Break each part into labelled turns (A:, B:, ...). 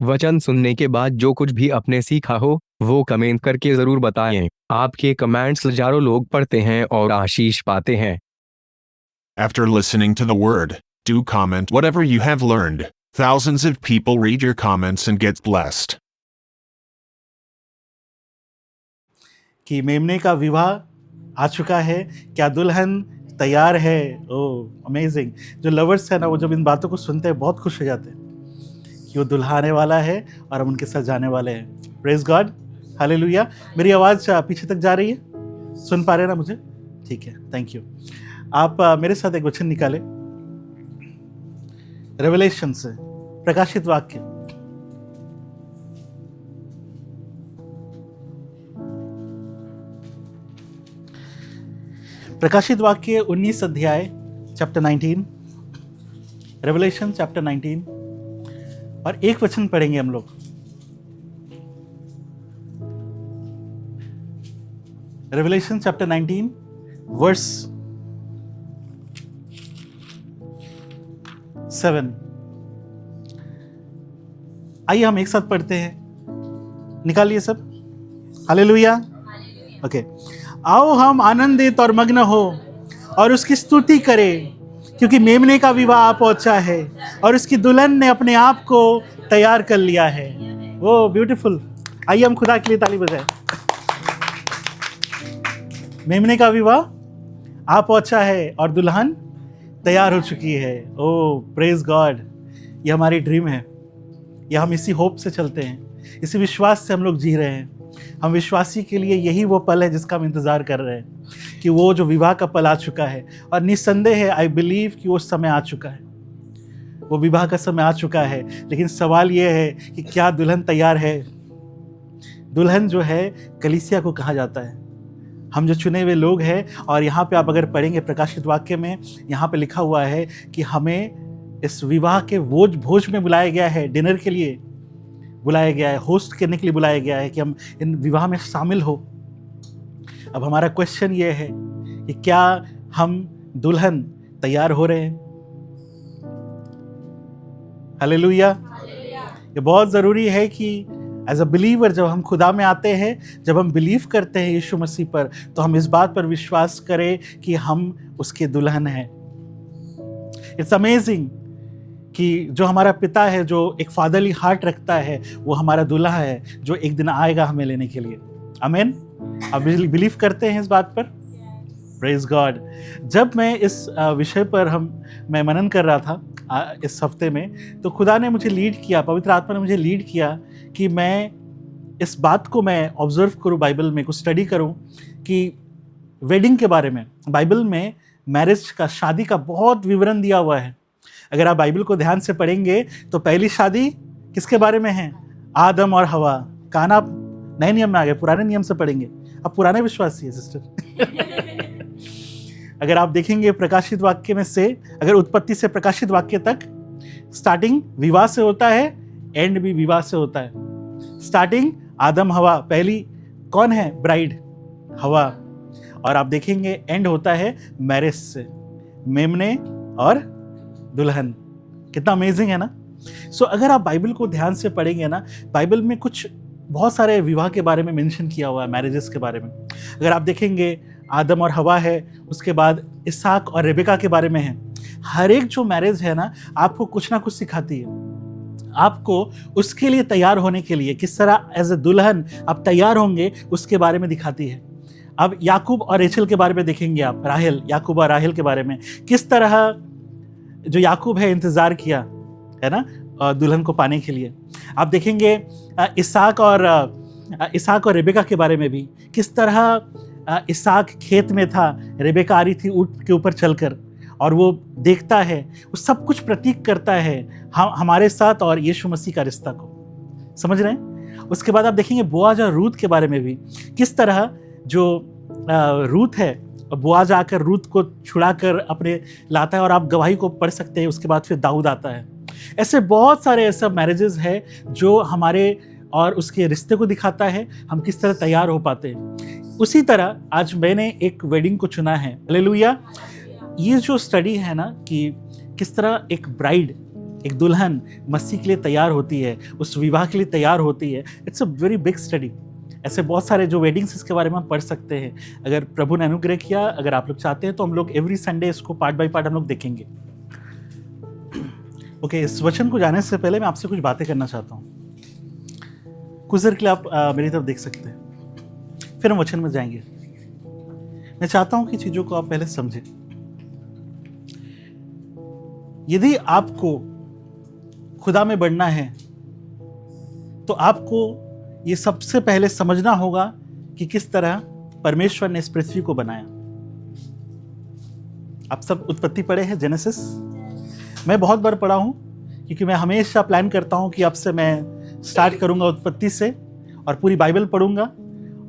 A: वचन सुनने के बाद जो कुछ भी आपने सीखा हो वो कमेंट करके जरूर बताएं। आपके कमेंट्स हजारों लोग पढ़ते हैं और आशीष पाते हैं।
B: After listening to the word, do comment whatever you have learned. Thousands of people read your comments and get blessed.
C: कि मेमने का विवाह आ चुका है, क्या दुल्हन तैयार है? ओह अमेजिंग। जो लवर्स है ना, वो जब इन बातों को सुनते हैं बहुत खुश हो जाते हैं कि वो दुल्हा आने वाला है और हम उनके साथ जाने वाले हैं। Praise God, hallelujah. मेरी आवाज़ पीछे तक जा रही है? सुन पा रहे हैं ना मुझे? ठीक है, थैंक यू। आप मेरे साथ एक वचन निकाले रेवलेशन से, प्रकाशित वाक्य। प्रकाशित वाक्य 19 अध्याय चैप्टर 19, रेवलेशन चैप्टर 19, और एक वचन पढ़ेंगे हम लोग। Revelation chapter 19 verse 7। आइए हम एक साथ पढ़ते हैं। निकालिए सब, हालेलुया। ओके। आओ हम आनंदित और मग्न हो और उसकी स्तुति करें, क्योंकि मेमने का विवाह आ पहुंचा है और उसकी दुल्हन ने अपने आप को तैयार कर लिया है। वो ब्यूटीफुल। आइए हम खुदा के लिए ताली बजाएं। मेमने का विवाह आ पहुंचा है और दुल्हन तैयार हो चुकी है। ओह प्रेज गॉड। ये हमारी ड्रीम है, ये हम इसी होप से चलते हैं, इसी विश्वास से हम लोग जी रहे हैं। हम विश्वासी के लिए यही वो पल है जिसका हम इंतज़ार कर रहे हैं, कि वो जो विवाह का पल आ चुका है। और निस्संदेह है, आई बिलीव कि वो समय आ चुका है, वो विवाह का समय आ चुका है। लेकिन सवाल ये है कि क्या दुल्हन तैयार है? दुल्हन जो है कलीसिया को कहा जाता है, हम जो चुने हुए लोग हैं। और यहाँ पे आप अगर पढ़ेंगे प्रकाशित वाक्य में, यहाँ पे लिखा हुआ है कि हमें इस विवाह के भोज में बुलाया गया है, डिनर के लिए बुलाया गया है, होस्ट करने के लिए बुलाया गया है कि हम इन विवाह में शामिल हो। अब हमारा क्वेश्चन ये है कि क्या हम दुल्हन तैयार हो रहे हैं? हालेलुया। ये बहुत ज़रूरी है कि एज अ बिलीवर जब हम खुदा में आते हैं, जब हम बिलीव करते हैं यीशु मसीह पर, तो हम इस बात पर विश्वास करें कि हम उसके दुल्हन हैं। इट्स अमेजिंग कि जो हमारा पिता है, जो एक फादरली हार्ट रखता है, वो हमारा दूल्हा है जो एक दिन आएगा हमें लेने के लिए। आमीन। आप बिलीव करते हैं इस बात पर? Praise God. जब मैं इस विषय पर मैं मनन कर रहा था इस हफ्ते में, तो खुदा ने मुझे लीड किया, पवित्र आत्मा ने मुझे लीड किया कि मैं इस बात को मैं ऑब्जर्व करूं, बाइबल में कुछ स्टडी करूं कि वेडिंग के बारे में। बाइबल में मैरिज का, शादी का बहुत विवरण दिया हुआ है। अगर आप बाइबल को ध्यान से पढ़ेंगे तो पहली शादी किसके बारे में है? आदम और हवा। कान आप नए नियम में आ गए, पुराने नियम से पढ़ेंगे। अब पुराने विश्वासी है सिस्टर। अगर आप देखेंगे प्रकाशित वाक्य में से, अगर उत्पत्ति से प्रकाशित वाक्य तक, स्टार्टिंग विवाह से होता है, एंड भी विवाह से होता है। स्टार्टिंग आदम हवा, पहली कौन है? ब्राइड, हवा। और आप देखेंगे एंड होता है मैरिज से, मेमने और दुल्हन। कितना अमेजिंग है ना। सो अगर आप बाइबल को ध्यान से पढ़ेंगे ना, बाइबल में कुछ बहुत सारे विवाह के बारे में मेंशन किया हुआ है, मैरिजेस के बारे में। अगर आप देखेंगे आदम और हवा है, उसके बाद इसहाक और रेबेका के बारे में है। हर एक जो मैरिज है ना, आपको कुछ ना कुछ सिखाती है, आपको उसके लिए तैयार होने के लिए, किस तरह एज ए दुल्हन आप तैयार होंगे उसके बारे में दिखाती है। अब याकूब और रेचल के बारे में देखेंगे आप, राहेल, याकूब और राहेल के बारे में, किस तरह जो याकूब है इंतजार किया है ना दुल्हन को पाने के लिए। आप देखेंगे इसहाक और रेबेका के बारे में भी, किस तरह इसहाक खेत में था, रेबेका आ रही थी ऊंट के ऊपर चलकर, और वो देखता है, वो सब कुछ प्रतीक करता है हमारे साथ और यीशु मसीह का रिश्ता को। समझ रहे हैं? उसके बाद आप देखेंगे बोआज और रूत के बारे में भी, किस तरह जो रूत है, बोआज आकर रूत को छुड़ाकर अपने लाता है, और आप गवाही को पढ़ सकते हैं। उसके बाद फिर दाऊद आता है। ऐसे बहुत सारे ऐसे मैरिजेस है जो हमारे और उसके रिश्ते को दिखाता है, हम किस तरह तैयार हो पाते हैं। उसी तरह आज मैंने एक वेडिंग को चुना है। हालेलुया। ये जो स्टडी है ना कि किस तरह एक ब्राइड एक दुल्हन मसीह के लिए तैयार होती है, उस विवाह के लिए तैयार होती है। It's a very big study. ऐसे बहुत सारे जो वेडिंग्स इसके बारे में हम पढ़ सकते हैं। अगर प्रभु ने अनुग्रह किया, अगर आप लोग चाहते हैं तो हम लोग एवरी संडे इसको पार्ट बाय पार्ट हम लोग देखेंगे। ओके, इस वचन को जाने से पहले मैं आपसे कुछ बातें करना चाहता हूँ। कुछ देर के लिए आप मेरी तरफ देख सकते हैं, फिर हम वचन में जाएंगे। मैं चाहता हूं कि चीजों को आप पहले समझें। यदि आपको खुदा में बढ़ना है तो आपको ये सबसे पहले समझना होगा कि किस तरह परमेश्वर ने इस पृथ्वी को बनाया। आप सब उत्पत्ति पढ़े हैं, जेनेसिस। मैं बहुत बार पढ़ा हूं क्योंकि मैं हमेशा प्लान करता हूं कि अब से मैं स्टार्ट करूंगा उत्पत्ति से और पूरी बाइबल पढ़ूंगा,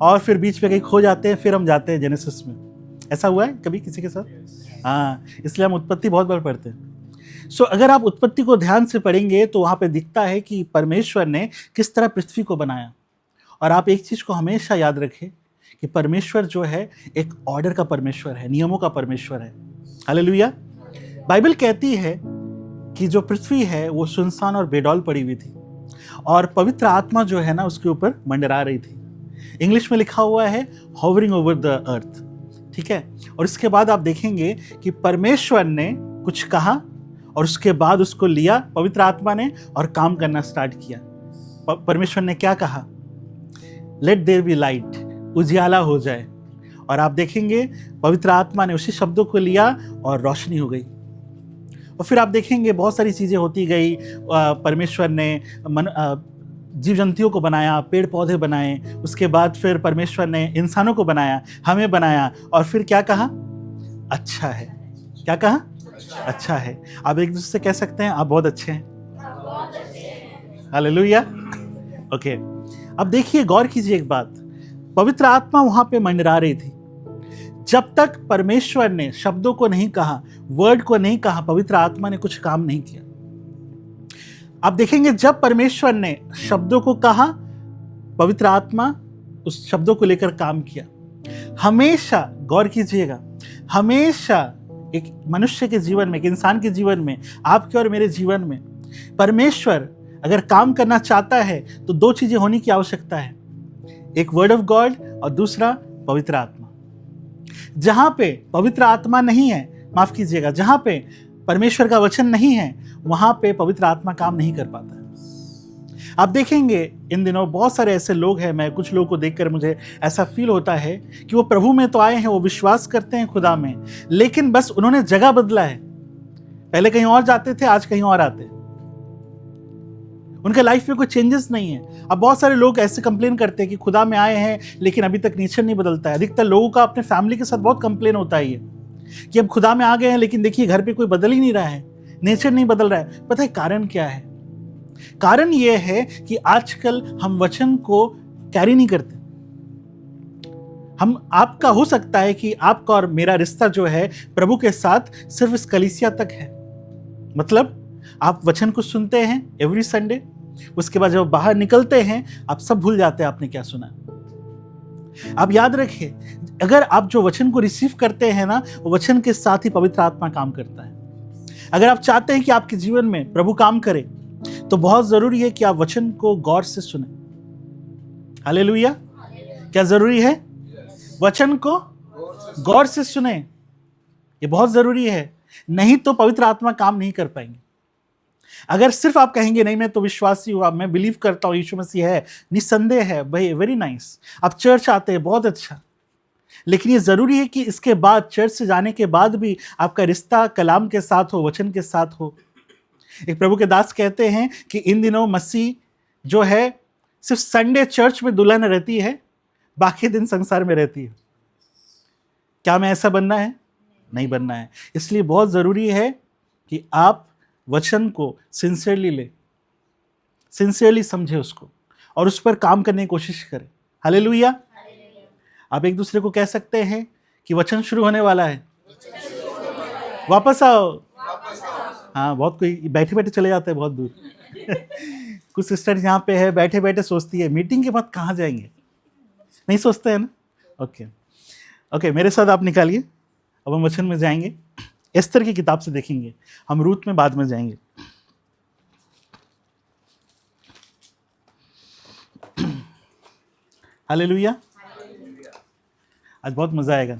C: और फिर बीच में कहीं खो जाते हैं, फिर हम जाते हैं जेनेसिस में। ऐसा हुआ है कभी किसी के साथ? हाँ, इसलिए हम उत्पत्ति बहुत बार पढ़ते हैं। सो अगर आप उत्पत्ति को ध्यान से पढ़ेंगे तो वहाँ पे दिखता है कि परमेश्वर ने किस तरह पृथ्वी को बनाया। और आप एक चीज़ को हमेशा याद रखें कि परमेश्वर जो है एक ऑर्डर का परमेश्वर है, नियमों का परमेश्वर है। हालेलुया। बाइबल कहती है कि जो पृथ्वी है वो सुनसान और बेडौल पड़ी हुई थी और पवित्र आत्मा जो है ना उसके ऊपर मंडरा रही थी। इंग्लिश में लिखा हुआ है हॉवरिंग ओवर द अर्थ, ठीक है। और इसके बाद आप देखेंगे कि परमेश्वर ने कुछ कहा और उसके बाद उसको लिया पवित्र आत्मा ने और काम करना स्टार्ट किया। परमेश्वर ने क्या कहा? लेट देयर बी लाइट, उजियाला हो जाए। और आप देखेंगे पवित्र आत्मा ने उसी शब्दों को लिया और रोशनी हो गई। और फिर आप देखेंगे बहुत सारी चीज़ें होती गई। परमेश्वर ने जीव जंतुओं को बनाया, पेड़ पौधे बनाए, उसके बाद फिर परमेश्वर ने इंसानों को बनाया, हमें बनाया, और फिर क्या कहा? अच्छा है। क्या कहा? अच्छा है। आप एक दूसरे से कह सकते हैं आप बहुत अच्छे हैं। हालेलुया। ओके, अब देखिए, गौर कीजिए एक बात। पवित्र आत्मा वहां पे मंडरा रही थी। जब तक परमेश्वर ने शब्दों को नहीं कहा, वर्ड को नहीं कहा, पवित्र आत्मा ने कुछ काम नहीं किया। आप देखेंगे जब परमेश्वर ने शब्दों को कहा, पवित्र आत्मा उस शब्दों को लेकर काम किया। हमेशा गौर कीजिएगा, हमेशा एक मनुष्य के जीवन में, एक इंसान के जीवन में, आपके और मेरे जीवन में परमेश्वर अगर काम करना चाहता है तो दो चीजें होने की आवश्यकता है, एक वर्ड ऑफ गॉड और दूसरा पवित्र आत्मा। जहां पे पवित्र आत्मा नहीं है, माफ कीजिएगा, जहां पे परमेश्वर का वचन नहीं है, वहां पे पवित्र आत्मा काम नहीं कर पाता है। आप देखेंगे इन दिनों बहुत सारे ऐसे लोग हैं, मैं कुछ लोगों को देखकर मुझे ऐसा फील होता है कि वो प्रभु में तो आए हैं, वो विश्वास करते हैं खुदा में, लेकिन बस उन्होंने जगह बदला है। पहले कहीं और जाते थे, आज कहीं और आते हैं। उनके लाइफ में कोई चेंजेस नहीं है। अब बहुत सारे लोग ऐसे कंप्लेन करते हैं कि खुदा में आए हैं लेकिन अभी तक नेचर नहीं बदलता है। अधिकतर लोगों का अपने फैमिली के साथ बहुत कंप्लेन होता है ये कि अब खुदा में आ गए हैं लेकिन देखिए घर पे कोई बदल ही नहीं रहा है, नेचर नहीं बदल रहा है। पता है कारण क्या है? कारण ये है कि आजकल हम वचन को कैरी नहीं करते। आपका हो सकता है कि आपका और मेरा रिश्ता जो है प्रभु के साथ सिर्फ इस कलीसिया तक है। मतलब आप वचन को सुनते हैं एवरी संडे, उसके बाद जब बाहर निकलते हैं आप सब भूल जाते हैं आपने क्या सुना। आप याद रखिए, अगर आप जो वचन को रिसीव करते हैं ना, वो वचन के साथ ही पवित्र आत्मा काम करता है। अगर आप चाहते हैं कि आपके जीवन में प्रभु काम करे तो बहुत जरूरी है कि आप वचन को गौर से सुने। हालेलुया। क्या जरूरी है? वचन को गौर से सुने, ये बहुत जरूरी है, नहीं तो पवित्र आत्मा काम नहीं कर पाएंगे। अगर सिर्फ आप कहेंगे नहीं मैं तो विश्वासी हूं, मैं बिलीव करता हूं यीशु मसीह है, निसंदेह है भाई, वेरी नाइस, आप चर्च आते हैं, बहुत अच्छा, लेकिन ये जरूरी है कि इसके बाद, चर्च से जाने के बाद भी आपका रिश्ता कलाम के साथ हो, वचन के साथ हो। एक प्रभु के दास कहते हैं कि इन दिनों मसीह जो है सिर्फ संडे चर्च में दुल्हन रहती है, बाकी दिन संसार में रहती है। क्या मैं ऐसा बनना है? नहीं बनना है। इसलिए बहुत जरूरी है कि आप वचन को सिंसियरली ले, सिंसियरली समझे उसको और उस पर काम करने की कोशिश करें। हालेलुया। आप एक दूसरे को कह सकते हैं कि वचन शुरू होने वाला है, वापस आओ। हाँ, बहुत कोई बैठे बैठे चले जाते हैं बहुत दूर। कुछ सिस्टर यहाँ पे है, बैठे बैठे सोचती है मीटिंग के बाद कहाँ जाएंगे, नहीं सोचते हैं ना। ओके, मेरे साथ आप निकालिए। अब हम वचन में जाएंगे, एस्तर की किताब से देखेंगे, हम रूत में बाद में जाएंगे। हालेलुया। आज बहुत मज़ा आएगा।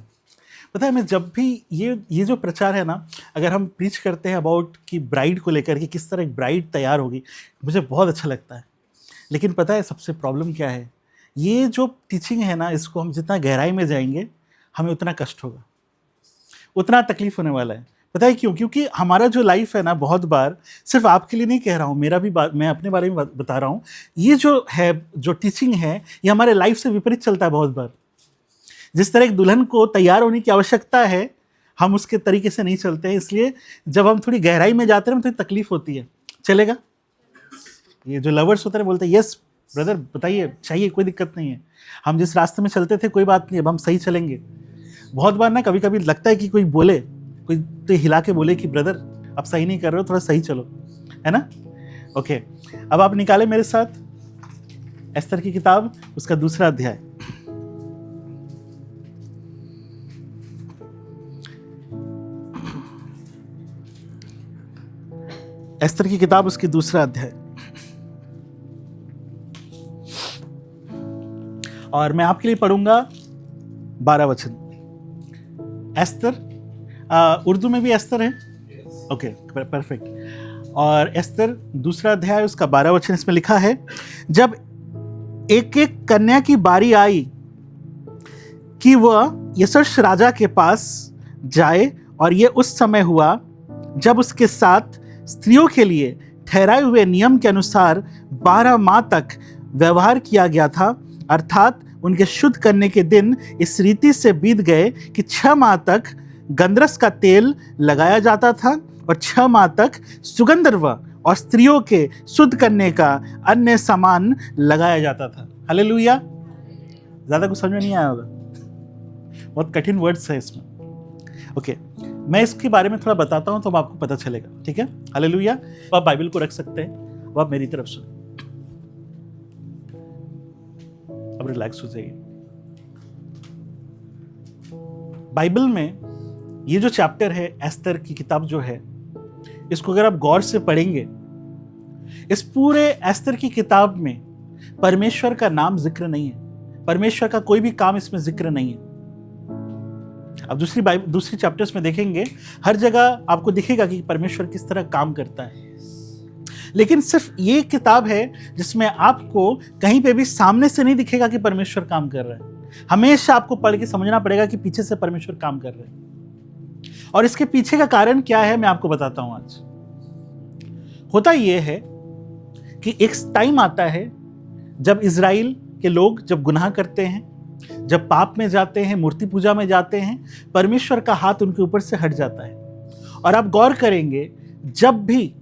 C: पता है, मैं जब भी ये जो प्रचार है ना, अगर हम प्रीच करते हैं अबाउट कि ब्राइड को लेकर कि किस तरह एक ब्राइड तैयार होगी, मुझे बहुत अच्छा लगता है। लेकिन पता है सबसे प्रॉब्लम क्या है? ये जो टीचिंग है ना, इसको हम जितना गहराई में जाएंगे हमें उतना कष्ट होगा, उतना तकलीफ होने वाला है। पता है क्यों? क्योंकि हमारा जो लाइफ है ना, बहुत बार, सिर्फ आपके लिए नहीं कह रहा हूँ, मेरा भी बात, मैं अपने बारे में बता रहा हूँ, ये जो है, जो टीचिंग है, ये हमारे लाइफ से विपरीत चलता है बहुत बार। जिस तरह एक दुल्हन को तैयार होने की आवश्यकता है, हम उसके तरीके से नहीं चलते हैं। इसलिए जब हम थोड़ी गहराई में जाते हैं तो तकलीफ होती है। चलेगा? ये जो लवर्स होते हैं बोलते हैं यस ब्रदर बताइए, चाहिए, कोई दिक्कत नहीं है। हम जिस रास्ते में चलते थे कोई बात नहीं, अब हम सही चलेंगे। बहुत बार ना कभी कभी लगता है कि कोई बोले, कोई तो हिला के बोले कि ब्रदर अब सही नहीं कर रहे हो, थोड़ा सही चलो, है ना? ओके, अब आप निकाले मेरे साथ एस्तर की किताब, उसका 2 अध्याय। एस्तर की किताब, उसकी 2 अध्याय। और मैं आपके लिए पढ़ूंगा 12 वचन। एस्तर, उर्दू में भी एस्तर है? Okay, perfect. और एस्तर 2 अध्याय, उसका 12 वचन, इसमें लिखा है, जब एक एक कन्या की बारी आई कि वह यशर्ष राजा के पास जाए, और ये उस समय हुआ जब उसके साथ स्त्रियों के लिए ठहराए हुए नियम के अनुसार 12 माह तक व्यवहार किया गया था, अर्थात उनके शुद्ध करने के दिन इस रीति से बीत गए कि 6 माह तक गंधरस का तेल लगाया जाता था और 6 माह तक सुगंधद्रव्य और स्त्रियों के शुद्ध करने का अन्य सामान लगाया जाता था। हालेलुया। ज़्यादा कुछ समझ में नहीं आया होगा, बहुत कठिन वर्ड्स है इसमें। ओके, मैं इसके बारे में थोड़ा बताता हूं तो आपको पता चलेगा, ठीक है? हालेलुया। आप बाइबल को रख सकते हैं, अब आप मेरी तरफ सुनो, अब रिलैक्स हो जाइए। बाइबल में ये जो चैप्टर है, एस्तर की किताब जो है, इसको अगर आप गौर से पढ़ेंगे, इस पूरे एस्तर की किताब में परमेश्वर का नाम जिक्र नहीं है, परमेश्वर का कोई भी काम इसमें जिक्र नहीं है। अब दूसरी चैप्टर्स में देखेंगे, हर जगह आपको दिखेगा कि परमेश्वर किस तरह काम करता है। लेकिन सिर्फ ये किताब है जिसमें आपको कहीं पे भी सामने से नहीं दिखेगा कि परमेश्वर काम कर रहा है। हमेशा आपको पढ़ के समझना पड़ेगा कि पीछे से परमेश्वर काम कर रहे हैं। और इसके पीछे का कारण क्या है, मैं आपको बताता हूं आज। होता यह है कि एक टाइम आता है जब इजराइल के लोग जब गुनाह करते हैं, जब पाप में जाते हैं, मूर्ति पूजा में जाते हैं, परमेश्वर का हाथ उनके ऊपर से हट जाता है। और आप गौर करेंगे, जब भी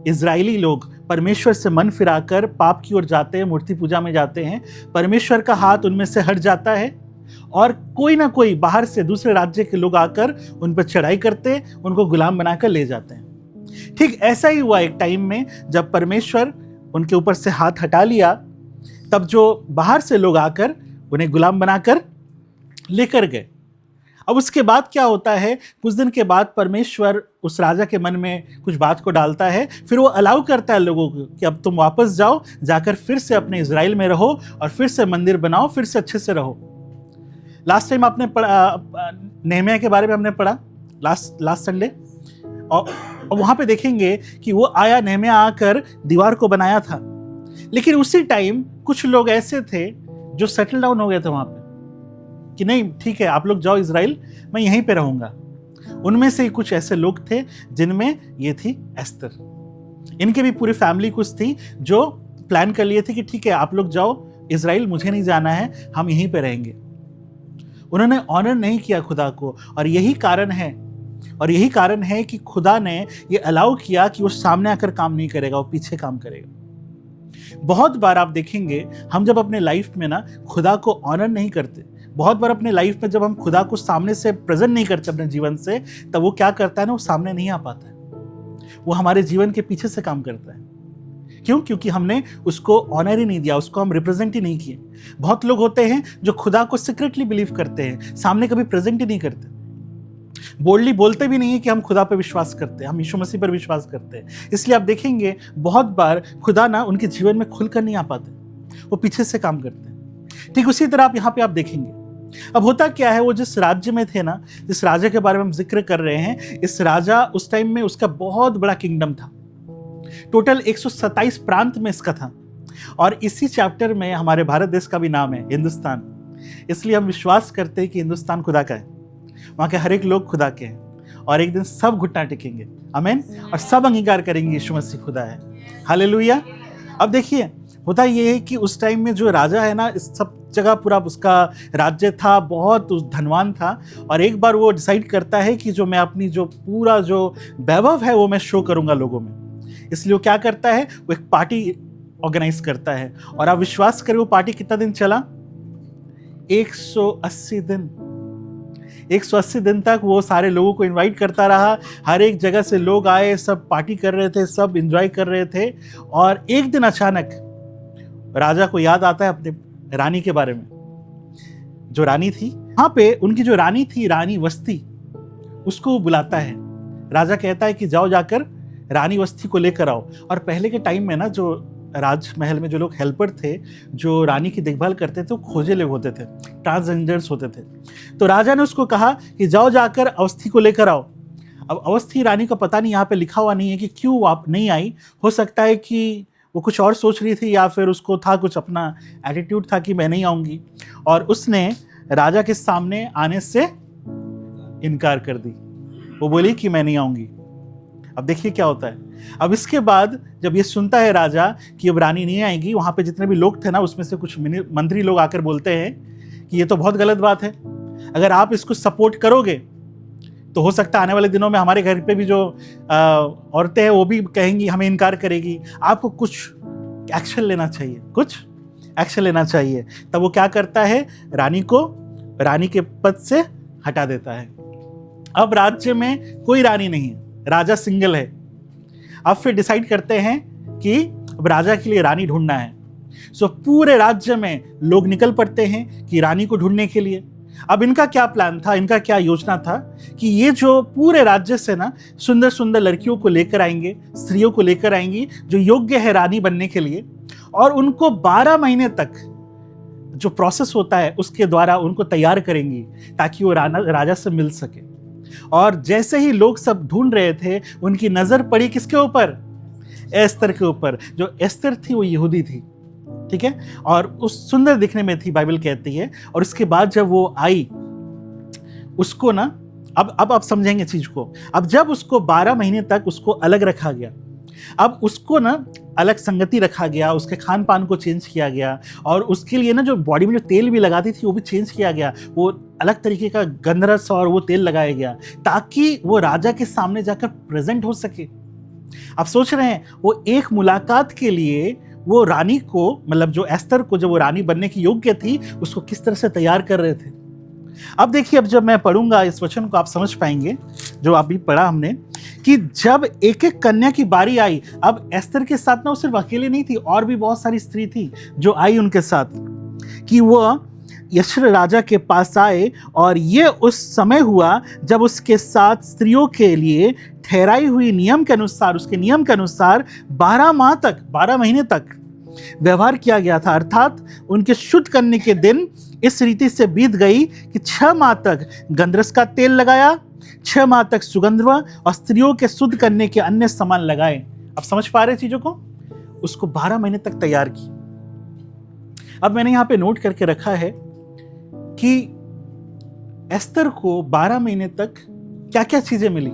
C: इजरायली लोग परमेश्वर से मन फिराकर पाप की ओर जाते हैं, मूर्ति पूजा में जाते हैं, परमेश्वर का हाथ उनमें से हट जाता है और कोई ना कोई बाहर से दूसरे राज्य के लोग आकर उन पर चढ़ाई करते, उनको गुलाम बनाकर ले जाते हैं। ठीक ऐसा ही हुआ एक टाइम में, जब परमेश्वर उनके ऊपर से हाथ हटा लिया, तब जो बाहर से लोग आकर उन्हें गुलाम बनाकर लेकर गए। अब उसके बाद क्या होता है, कुछ दिन के बाद परमेश्वर उस राजा के मन में कुछ बात को डालता है, फिर वो अलाउ करता है लोगों को कि अब तुम वापस जाओ, जाकर फिर से अपने इजराइल में रहो और फिर से मंदिर बनाओ, फिर से अच्छे से रहो। लास्ट टाइम आपने पढ़ा, नेहमिया के बारे में हमने पढ़ा लास्ट संडे, और वहां पे देखेंगे कि वो आया, नेहमिया आकर दीवार को बनाया था। लेकिन उसी टाइम कुछ लोग ऐसे थे जो सेटल डाउन हो गए थे वहां पे कि नहीं ठीक है, आप लोग जाओ इजराइल, मैं यहीं पे रहूंगा। उनमें से कुछ ऐसे लोग थे जिनमें ये थी एस्तर। इनके भी पूरी फैमिली कुछ थी जो प्लान कर लिए थे कि ठीक है, आप लोग जाओ इजराइल, मुझे नहीं जाना है, हम यहीं पे रहेंगे। उन्होंने ऑनर नहीं किया खुदा को, और यही कारण है कि खुदा ने ये अलाउ किया कि वो सामने आकर काम नहीं करेगा, वो पीछे काम करेगा। बहुत बार आप देखेंगे, हम जब अपने लाइफ में ना खुदा को ऑनर नहीं करते, बहुत बार अपने लाइफ में जब हम खुदा को सामने से प्रेजेंट नहीं करते अपने जीवन से, तब वो क्या करता है ना, वो सामने नहीं आ पाता है, वो हमारे जीवन के पीछे से काम करता है। क्यों? क्योंकि हमने उसको ऑनर ही नहीं दिया, उसको हम रिप्रेजेंट ही नहीं किए। बहुत लोग होते हैं जो खुदा को सीक्रेटली बिलीव करते हैं, सामने कभी प्रेजेंट ही नहीं करते, बोल्डली बोलते भी नहीं है कि हम खुदा पर विश्वास करते हैं, हम यीशु मसीह पर विश्वास करते हैं। इसलिए आप देखेंगे बहुत बार खुदा ना उनके जीवन में खुलकर नहीं आ पाते, वो पीछे से काम करते हैं। ठीक उसी तरह आप यहाँ पे आप देखेंगे। अब होता क्या है, वो जिस राज्य में थे ना, जिस राजा के बारे में हम जिक्र कर रहे हैं, इस राजा उस टाइम में उसका बहुत बड़ा किंगडम था। टोटल 127 प्रांत में इसका था। और इसी चैप्टर में हमारे भारत देश का भी नाम है हिंदुस्तान। इसलिए हम विश्वास करते हैं कि हिंदुस्तान खुदा का है, वहां के हर एक लोग खुदा के हैं, और एक दिन सब घुटना टेकेंगे, आमीन, और सब अंगीकार करेंगे यीशु मसीह खुदा है। हालेलुया। अब देखिए, होता ये है कि उस टाइम में जो राजा है ना, इस सब जगह पूरा उसका राज्य था, बहुत धनवान था। और एक बार वो डिसाइड करता है कि जो मैं अपनी जो पूरा जो वैभव है वो मैं शो करूंगा लोगों में। इसलिए वो क्या करता है, वो एक पार्टी ऑर्गेनाइज करता है। और आप विश्वास करें, वो पार्टी कितना दिन चला? 180 दिन। 180 दिन तक वो सारे लोगों को इनवाइट करता रहा। हर एक जगह से लोग आए, सब पार्टी कर रहे थे, सब एंजॉय कर रहे थे। और एक दिन अचानक राजा को याद आता है अपने रानी के बारे में। जो रानी थी वहां पे, उनकी जो रानी थी, रानी वस्ती, उसको वो बुलाता है। राजा कहता है कि जाओ जाकर रानी वस्ती को लेकर आओ। और पहले के टाइम में ना, जो राजमहल में जो लोग हेल्पर थे, जो रानी की देखभाल करते थे, वो खोजे लोग होते थे, ट्रांसजेंडर्स होते थे। तो राजा ने उसको कहा कि जाओ जाकर अवस्थी को लेकर आओ। अब अवस्थी रानी का पता नहीं, यहाँ पे लिखा हुआ नहीं है कि क्यों आप नहीं आई। हो सकता है कि वो कुछ और सोच रही थी, या फिर उसको था कुछ अपना एटीट्यूड था कि मैं नहीं आऊंगी, और उसने राजा के सामने आने से इनकार कर दी। वो बोली कि मैं नहीं आऊंगी। अब देखिए क्या होता है। अब इसके बाद जब ये सुनता है राजा कि अब रानी नहीं आएगी, वहां पे जितने भी लोग थे ना, उसमें से कुछ मंत्री लोग आकर बोलते हैं कि ये तो बहुत गलत बात है, अगर आप इसको सपोर्ट करोगे तो हो सकता है आने वाले दिनों में हमारे घर पे भी जो औरतें हैं वो भी कहेंगी, हमें इनकार करेगी। आपको कुछ एक्शन लेना चाहिए, कुछ एक्शन लेना चाहिए। तब वो क्या करता है, रानी को रानी के पद से हटा देता है। अब राज्य में कोई रानी नहीं है, राजा सिंगल है। अब फिर डिसाइड करते हैं कि अब राजा के लिए रानी ढूंढना है। सो पूरे राज्य में लोग निकल पड़ते हैं कि रानी को ढूंढने के लिए। अब इनका क्या प्लान था, इनका क्या योजना था कि ये जो पूरे राज्य से ना सुंदर सुंदर लड़कियों को लेकर आएंगे, स्त्रियों को लेकर आएंगी जो योग्य है रानी बनने के लिए, और उनको 12 महीने तक जो प्रोसेस होता है उसके द्वारा उनको तैयार करेंगी ताकि वो राजा से मिल सके। और जैसे ही लोग सब ढूंढ रहे थे, उनकी नजर पड़ी किसके ऊपर? एस्तर के ऊपर। जो एस्तर थी वो यहूदी थी, ठीक है, और उस सुंदर दिखने में थी, बाइबल कहती है। और उसके बाद जब वो आई, उसको ना, अब आप समझेंगे चीज को। अब जब उसको 12 महीने तक उसको अलग रखा गया, अब उसको ना अलग संगति रखा गया, उसके खान पान को चेंज किया गया, और उसके लिए ना जो बॉडी में जो तेल भी लगाती थी वो भी चेंज किया गया। वो अलग तरीके का गंधरस और वो तेल लगाया गया ताकि वो राजा के सामने जाकर प्रेजेंट हो सके। आप सोच रहे हैं, वो एक मुलाकात के लिए वो रानी को, मतलब जो एस्तर को, जब वो रानी बनने की योग्य थी, उसको किस तरह से तैयार कर रहे थे। अब देखिए, अब जब मैं पढ़ूंगा इस वचन को आप समझ पाएंगे, जो अभी पढ़ा हमने, कि जब एक एक कन्या की बारी आई। अब एस्तर के साथ ना वो सिर्फ अकेले नहीं थी, और भी बहुत सारी स्त्री थी जो आई उनके साथ, कि वो यशर राजा के पास आए। और ये उस समय हुआ जब उसके साथ स्त्रियों के लिए ठहराई हुई नियम के अनुसार, उसके नियम के अनुसार 12 माह तक, 12 महीने तक व्यवहार किया गया था। अर्थात उनके शुद्ध करने के दिन इस रीति से बीत गई कि 6 माह तक गंधरस का तेल लगाया, 6 माह तक सुगंधवा और स्त्रियों के शुद्ध करने के अन्य सामान लगाए। अब समझ पा रहे चीजों को? उसको 12 महीने तक तैयार की। अब मैंने यहां पे नोट करके रखा है कि एस्तर को 12 महीने तक क्या क्या चीजें मिली।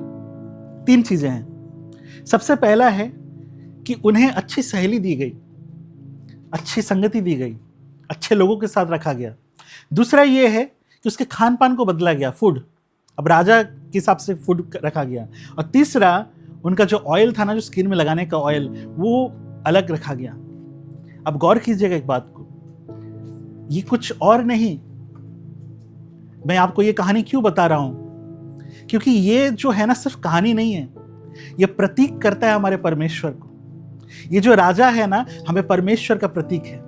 C: 3 चीजें हैं। सबसे पहला है कि उन्हें अच्छी सहेली दी गई, अच्छी संगति दी गई, अच्छे लोगों के साथ रखा गया। दूसरा ये है कि उसके खान पान को बदला गया, फूड, अब राजा के हिसाब से फूड रखा गया। और तीसरा, उनका जो ऑयल था ना, जो स्किन में लगाने का ऑयल, वो अलग रखा गया। अब गौर कीजिएगा एक बात को, ये कुछ और नहीं। मैं आपको ये कहानी क्यों बता रहा हूं? क्योंकि ये जो है ना, सिर्फ कहानी नहीं है, ये प्रतीक करता है हमारे परमेश्वर को। ये जो राजा है ना, हमें परमेश्वर का प्रतीक है।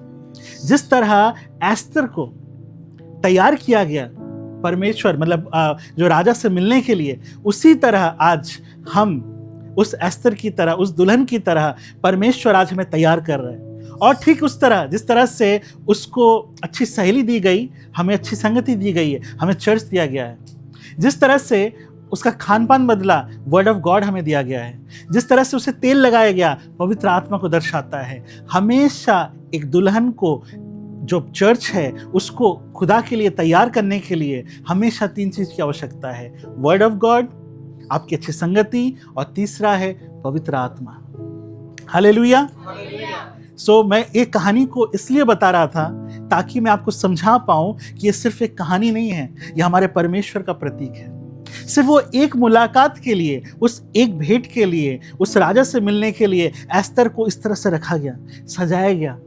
C: जिस तरह एस्तर को तैयार किया गया परमेश्वर, मतलब जो राजा से मिलने के लिए, उसी तरह आज हम उस एस्तर की तरह, उस दुल्हन की तरह परमेश्वर आज हमें तैयार कर रहे हैं। और ठीक उस तरह जिस तरह से उसको अच्छी सहेली दी गई, हमें अच्छी संगति दी गई है, हमें चर्च दिया गया है। जिस तरह से उसका खान पान बदला, वर्ड ऑफ गॉड हमें दिया गया है। जिस तरह से उसे तेल लगाया गया, पवित्र आत्मा को दर्शाता है। हमेशा एक दुल्हन को, जो चर्च है, उसको खुदा के लिए तैयार करने के लिए हमेशा 3 चीज की आवश्यकता है: वर्ड ऑफ गॉड, आपकी अच्छी संगति, और तीसरा है पवित्र आत्मा। हालेलुया। सो मैं एक कहानी को इसलिए बता रहा था ताकि मैं आपको समझा पाऊं कि ये सिर्फ एक कहानी नहीं है, ये हमारे परमेश्वर का प्रतीक है। सिर्फ वो एक मुलाकात के लिए, उस एक भेंट के लिए, उस राजा से मिलने के लिए एस्तर को इस तरह से रखा गया, सजाया गया।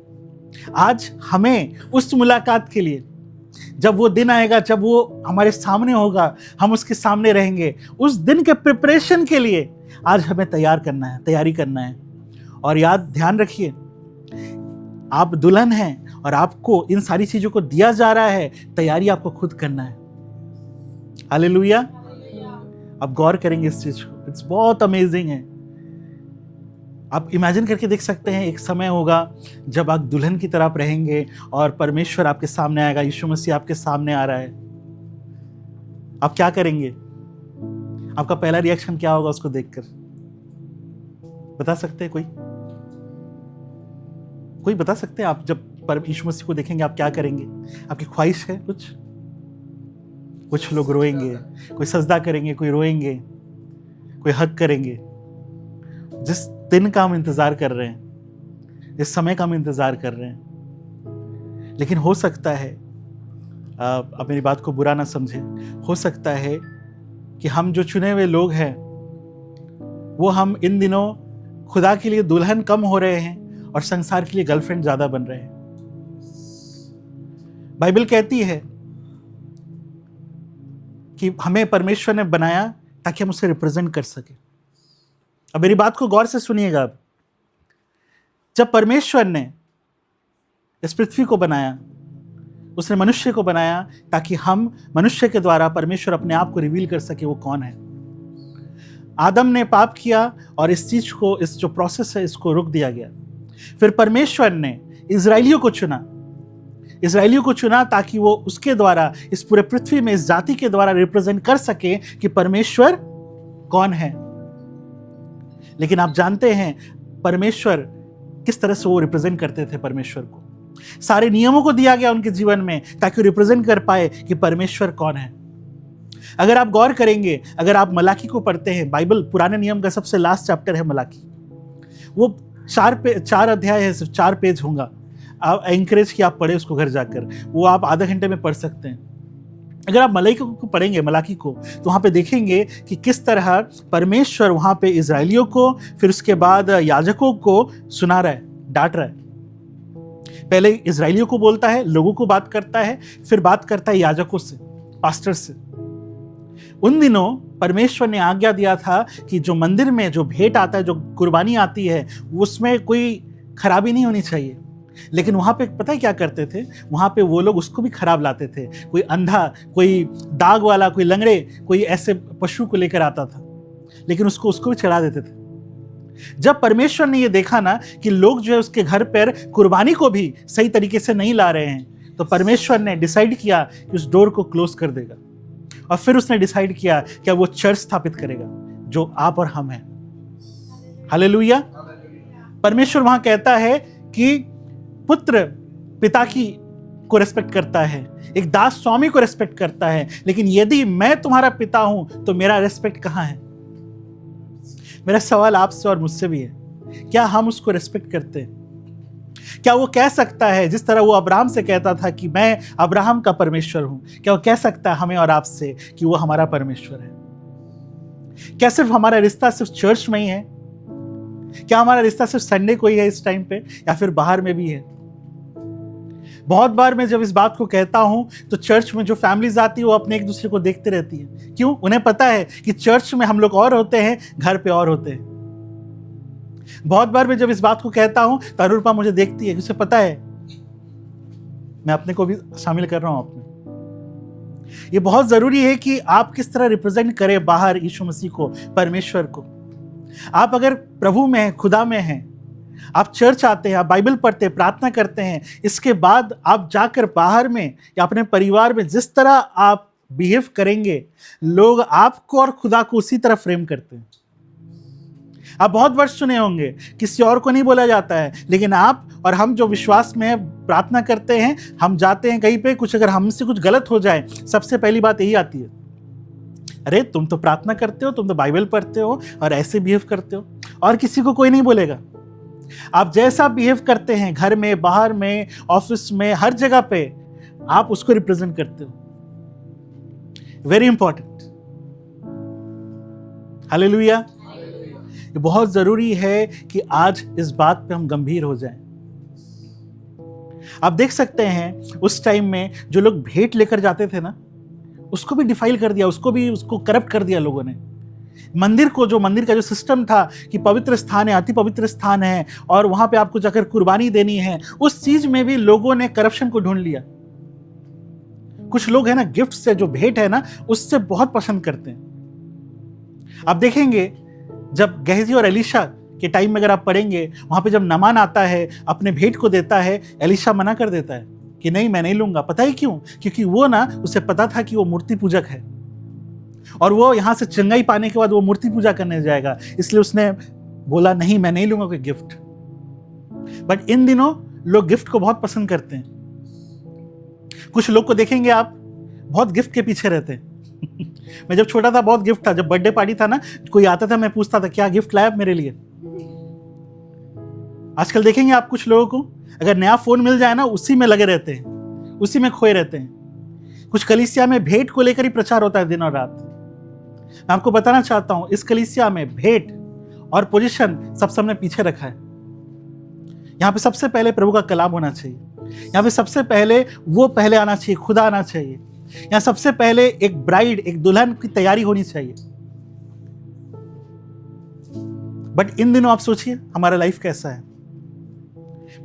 C: आज हमें उस मुलाकात के लिए, जब वो दिन आएगा, जब वो हमारे सामने होगा, हम उसके सामने रहेंगे, उस दिन के प्रिपरेशन के लिए आज हमें तैयारी करना है। और ध्यान रखिए, आप दुल्हन हैं और आपको इन सारी चीजों को दिया जा रहा है, तैयारी आपको खुद करना है। हालेलुया। आप गौर करेंगे इस चीज को, इट्स बहुत अमेजिंग है। आप इमेजिन करके देख सकते हैं, एक समय होगा जब आप दुल्हन की तरफ रहेंगे और परमेश्वर आपके सामने आएगा, यीशु मसीह आपके सामने आ रहा है। आप क्या करेंगे? आपका पहला रिएक्शन क्या होगा उसको देखकर? बता सकते हैं कोई बता सकते हैं? आप जब यीशु मसीह को देखेंगे आप क्या करेंगे? आपकी ख्वाहिश है कुछ लोग रोएंगे, कोई सजदा करेंगे, कोई रोएंगे, कोई हक करेंगे। जिस दिन का हम इंतजार कर रहे हैं, जिस समय का हम इंतजार कर रहे हैं। लेकिन हो सकता है, अब मेरी बात को बुरा ना समझे, हो सकता है कि हम जो चुने हुए लोग हैं वो हम इन दिनों खुदा के लिए दुल्हन कम हो रहे हैं और संसार के लिए गर्लफ्रेंड ज्यादा बन रहे हैं। बाइबल कहती है कि हमें परमेश्वर ने बनाया ताकि हम उसे रिप्रेजेंट कर सके। अब मेरी बात को गौर से सुनिएगा। अब जब परमेश्वर ने इस पृथ्वी को बनाया, उसने मनुष्य को बनाया ताकि हम मनुष्य के द्वारा परमेश्वर अपने आप को रिवील कर सके वो कौन है। आदम ने पाप किया और इस चीज को, इस जो प्रोसेस है, इसको रोक दिया गया। फिर परमेश्वर ने इजराइलियों को चुना ताकि वो उसके द्वारा इस पूरे पृथ्वी में, इस जाति के द्वारा रिप्रेजेंट कर सके कि परमेश्वर कौन है। लेकिन आप जानते हैं परमेश्वर किस तरह से वो रिप्रेजेंट करते थे परमेश्वर को। सारे नियमों को दिया गया उनके जीवन में ताकि वो रिप्रेजेंट कर पाए कि परमेश्वर कौन है। अगर आप गौर करेंगे, अगर आप मलाकी को पढ़ते हैं, बाइबल पुराने नियम का सबसे लास्ट चैप्टर है मलाकी। वो 4 अध्याय है, सिर्फ 4 पेज होगा। आप एंकरेज कि आप पढ़े उसको घर जाकर, वो आप आधा घंटे में पढ़ सकते हैं। अगर आप मलाकी को पढ़ेंगे, मलाकी को, तो वहां पे देखेंगे कि किस तरह परमेश्वर वहां पे इजराइलियों को, फिर उसके बाद याजकों को सुना रहा है, डांट रहा है। पहले इजराइलियों को बोलता है, लोगों को बात करता है, फिर बात करता है याजकों से, पास्टर से। उन दिनों परमेश्वर ने आज्ञा दिया था कि जो मंदिर में जो भेंट आता है, जो कुर्बानी आती है, उसमें कोई खराबी नहीं होनी चाहिए। लेकिन वहां पे पता है क्या करते थे? वहां पे वो लोग उसको भी खराब लाते थे। कोई अंधा, कोई दाग वाला, कोई लंगड़े, कोई ऐसे पशु को लेकर आता था, लेकिन उसको भी चढ़ा देते थे। जब परमेश्वर ने ये देखा ना कि लोग जो है उसके घर पर कुर्बानी को भी सही तरीके से नहीं ला रहे हैं, तो परमेश्वर ने डिसाइड किया कि उस डोर को क्लोज कर देगा। और फिर उसने डिसाइड किया कि वो चर्च स्थापित करेगा जो आप और हम हैं। हालेलुया। परमेश्वर वहां कहता है कि पुत्र पिता को रेस्पेक्ट करता है, एक दास स्वामी को रेस्पेक्ट करता है, लेकिन यदि मैं तुम्हारा पिता हूं तो मेरा रेस्पेक्ट कहां है? मेरा सवाल आपसे और मुझसे भी है, क्या हम उसको रेस्पेक्ट करते हैं? क्या वो कह सकता है, जिस तरह वो अब्राहम से कहता था कि मैं अब्राहम का परमेश्वर हूं, क्या वो कह सकता है हमें और आपसे कि वो हमारा परमेश्वर है? क्या सिर्फ हमारा रिश्ता सिर्फ चर्च में ही है? क्या हमारा रिश्ता सिर्फ संडे को ही है इस टाइम पे, या फिर बाहर में भी है? बहुत बार मैं जब इस बात को कहता हूं तो चर्च में जो फैमिलीज आती है वो अपने एक दूसरे को देखते रहती है। क्यों? उन्हें पता है कि चर्च में हम लोग और होते हैं, घर पे और होते हैं। बहुत बार मैं जब इस बात को कहता हूं तो अनुरूपा मुझे देखती है, उसे पता है मैं अपने को भी शामिल कर रहा हूं अपने। ये बहुत जरूरी है कि आप किस तरह रिप्रेजेंट करें बाहर यीशु मसीह को, परमेश्वर को। आप अगर प्रभु में हैं, खुदा में हैं, आप चर्च आते हैं, आप बाइबल पढ़ते हैं, प्रार्थना करते हैं, इसके बाद आप जाकर बाहर में या अपने परिवार में जिस तरह आप बिहेव करेंगे, लोग आपको और खुदा को उसी तरह फ्रेम करते हैं। आप बहुत वर्ष सुने होंगे, किसी और को नहीं बोला जाता है, लेकिन आप और हम जो विश्वास में प्रार्थना करते हैं, हम जाते हैं कहीं पे, कुछ अगर हमसे कुछ गलत हो जाए, सबसे पहली बात यही आती है, अरे तुम तो प्रार्थना करते हो, तुम तो बाइबल पढ़ते हो और ऐसे बिहेव करते हो। और किसी को कोई नहीं बोलेगा। आप जैसा बिहेव करते हैं घर में, बाहर में, ऑफिस में, हर जगह पे, आप उसको रिप्रेजेंट करते हो। Very important. हालेलुया। ये बहुत जरूरी है कि आज इस बात पे हम गंभीर हो जाएं। आप देख सकते हैं उस टाइम में जो लोग भेंट लेकर जाते थे ना, उसको भी डिफाइल कर दिया, उसको करप्ट कर दिया लोगों ने। मंदिर का जो सिस्टम था कि पवित्र स्थान है, अति पवित्र स्थान है और वहां पे आपको जाकर कुर्बानी देनी है, उस चीज में भी लोगों ने करप्शन को ढूंढ लिया। कुछ लोग है ना, गिफ्ट से जो भेंट है ना, उससे बहुत पसंद करते हैं। आप देखेंगे जब गेहजी और एलीशा के टाइम में अगर आप पढ़ेंगे, वहां पे जब नामान आता है, अपने भेंट को देता है, एलीशा मना कर देता है कि नहीं, मैं नहीं लूंगा। पता है क्यों? क्योंकि वो ना, उसे पता था कि वो मूर्ति पूजक है और वो यहां से चंगाई पाने के बाद वो मूर्ति पूजा करने जाएगा, इसलिए उसने बोला नहीं, मैं नहीं लूंगा कोई गिफ्ट। बट इन दिनों लोग गिफ्ट को बहुत पसंद करते हैं। कुछ लोग को देखेंगे आप, बहुत गिफ्ट के पीछे रहते हैं। मैं जब छोटा था बहुत गिफ्ट था, जब बर्थडे पार्टी था ना, कोई आता था, मैं पूछता था क्या गिफ्ट लाया मेरे लिए। आजकल देखेंगे आप कुछ लोगों को, अगर नया फोन मिल जाए ना, उसी में लगे रहते हैं, उसी में खोए रहते हैं। कुछ कलीसिया में भेंट को लेकर ही प्रचार होता है दिन और रात। मैं आपको बताना चाहता हूं, इस कलीसिया में भेंट और पोजीशन सबसे हमने पीछे रखा है। यहां पे सबसे पहले प्रभु का कलाम होना चाहिए, यहां पे सबसे पहले वो पहले आना चाहिए, खुदा आना चाहिए। यहां सबसे पहले एक ब्राइड, एक दुल्हन की तैयारी होनी चाहिए। बट इन दिनों आप सोचिए हमारा लाइफ कैसा है।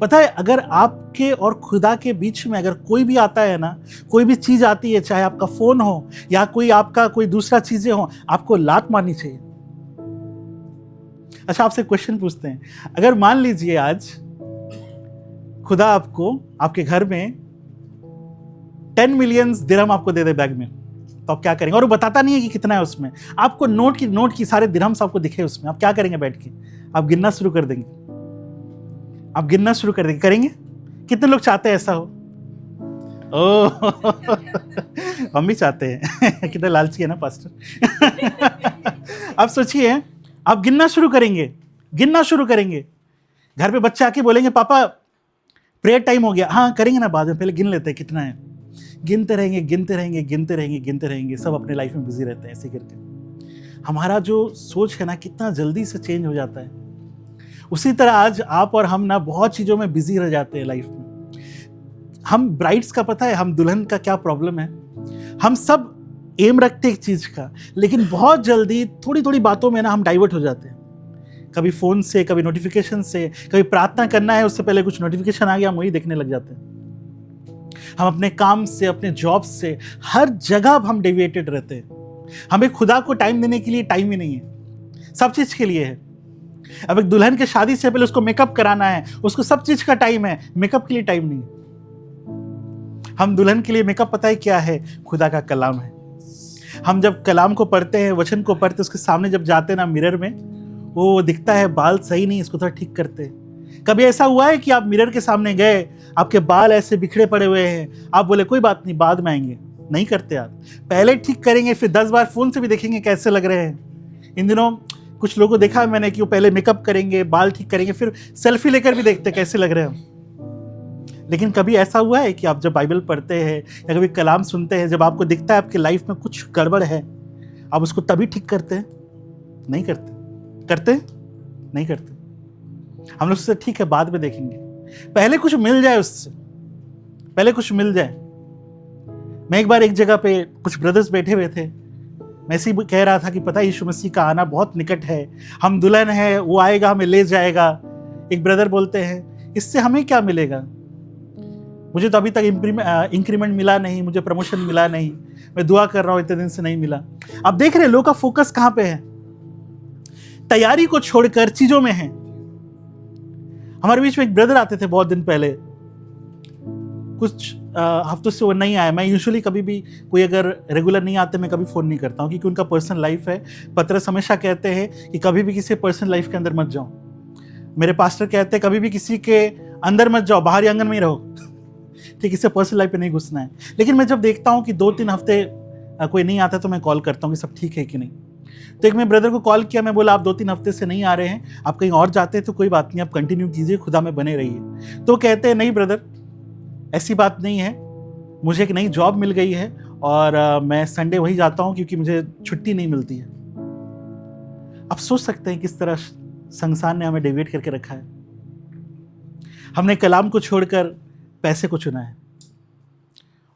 C: पता है, अगर आपके और खुदा के बीच में अगर कोई भी आता है ना, कोई भी चीज आती है, चाहे आपका फोन हो या कोई आपका कोई दूसरा चीजें हो, आपको लात मारनी चाहिए। अच्छा, आपसे क्वेश्चन पूछते हैं, अगर मान लीजिए आज खुदा आपको आपके घर में 10 मिलियन दिरहम आपको दे दे बैग में, तो आप क्या करेंगे? और वो बताता नहीं है कि कितना है उसमें, आपको नोट की सारे दिरहम्स आपको दिखे उसमें, आप क्या करेंगे? बैठ के आप गिनना शुरू कर देंगे, आप गिनना शुरू कर देंगे। करेंगे? कितने लोग चाहते हैं ऐसा हो? ओह हम भी चाहते हैं। कितने लालची है ना पास्टर। आप सोचिए, आप गिनना शुरू करेंगे, गिनना शुरू करेंगे। घर पे बच्चे आके बोलेंगे पापा प्रेयर टाइम हो गया। हाँ करेंगे ना बाद में, पहले गिन लेते हैं कितना है। गिनते रहेंगे, गिनते रहेंगे, गिनते रहेंगे, गिनते रहेंगे। सब अपने लाइफ में बिजी रहते हैं ऐसे करके। हमारा जो सोच है ना, कितना जल्दी से चेंज हो जाता है। उसी तरह आज आप और हम ना बहुत चीज़ों में बिजी रह जाते हैं लाइफ में। हम ब्राइड्स का पता है, हम दुल्हन का क्या प्रॉब्लम है, हम सब एम रखते एक चीज़ का, लेकिन बहुत जल्दी थोड़ी थोड़ी बातों में ना हम डाइवर्ट हो जाते हैं। कभी फ़ोन से, कभी नोटिफिकेशन से, कभी प्रार्थना करना है उससे पहले कुछ नोटिफिकेशन आ गया, हम वही देखने लग जाते हैं। हम अपने काम से, अपने जॉब से, हर जगह हम डेविएटेड रहते हैं। हमें खुदा को टाइम देने के लिए टाइम ही नहीं है, सब चीज़ के लिए है। अब एक दुल्हन के शादी से पहले उसको मेकअप कराना है, उसको सब चीज का टाइम है, मेकअप के लिए टाइम नहीं। हम दुल्हन के लिए मेकअप पता है क्या है? खुदा का कलाम है। हम जब कलाम को पढ़ते हैं, वचन को पढ़ते, उसके सामने जब जाते हैं ना मिरर में, वो दिखता है बाल सही नहीं, इसको थोड़ा ठीक करते हैं। कभी ऐसा हुआ है कि आप मिरर के सामने गए, आपके बाल ऐसे बिखरे पड़े हुए हैं, आप बोले कोई बात नहीं बाद में आएंगे? नहीं करते आप, पहले ठीक करेंगे, फिर 10 बार फोन से भी देखेंगे कैसे लग रहे हैं। इन दिनों कुछ लोगों को देखा है मैंने कि वो पहले मेकअप करेंगे, बाल ठीक करेंगे, फिर सेल्फी लेकर भी देखते कैसे लग रहे हैं। लेकिन कभी ऐसा हुआ है कि आप जब बाइबल पढ़ते हैं या कभी कलाम सुनते हैं, जब आपको दिखता है आपके लाइफ में कुछ गड़बड़ है, आप उसको तभी ठीक करते हैं? नहीं करते। करते? नहीं करते। हम लोग उससे ठीक है बाद में देखेंगे, पहले कुछ मिल जाए, उससे पहले कुछ मिल जाए। मैं एक बार एक जगह पे कुछ ब्रदर्स बैठे हुए थे, मैं ऐसे ही कह रहा था कि पता है यीशु मसीह का आना बहुत निकट है, हम दुल्हन है, वो आएगा हमें ले जाएगा। एक ब्रदर बोलते हैं इससे हमें क्या मिलेगा, मुझे तो अभी तक इंक्रीमेंट मिला नहीं, मुझे प्रमोशन मिला नहीं, मैं दुआ कर रहा हूँ इतने दिन से नहीं मिला। अब देख रहे लोग का फोकस कहाँ पे है? तैयारी को छोड़कर चीजों में है। हमारे बीच में एक ब्रदर आते थे बहुत दिन पहले, कुछ हफ्तों से वो नहीं आया। मैं यूजुअली कभी भी कोई अगर रेगुलर नहीं आते मैं कभी फ़ोन नहीं करता हूँ, क्योंकि उनका पर्सनल लाइफ है। पतरस हमेशा कहते हैं कि कभी भी किसी पर्सनल लाइफ के अंदर मत जाओ। मेरे पास्टर कहते हैं कभी भी किसी के अंदर मत जाओ, बाहरी आंगन में ही रहो, ठीक, इससे पर्सनल लाइफ पे नहीं घुसना है। लेकिन मैं जब देखता हूँ कि 2-3 हफ्ते कोई नहीं आता तो मैं कॉल करता हूँ कि सब ठीक है कि नहीं। तो एक मैं ब्रदर को कॉल किया, मैं बोला आप 2-3 हफ्ते से नहीं आ रहे हैं, आप कहीं और जाते हैं तो कोई बात नहीं, आप कंटिन्यू कीजिए, खुदा में बने रहिए। तो कहते हैं नहीं ब्रदर, ऐसी बात नहीं है, मुझे एक नई जॉब मिल गई है और मैं संडे वही जाता हूँ क्योंकि मुझे छुट्टी नहीं मिलती है। आप सोच सकते हैं किस तरह संसार ने हमें डेविएट करके रखा है। हमने कलाम को छोड़कर पैसे को चुना है।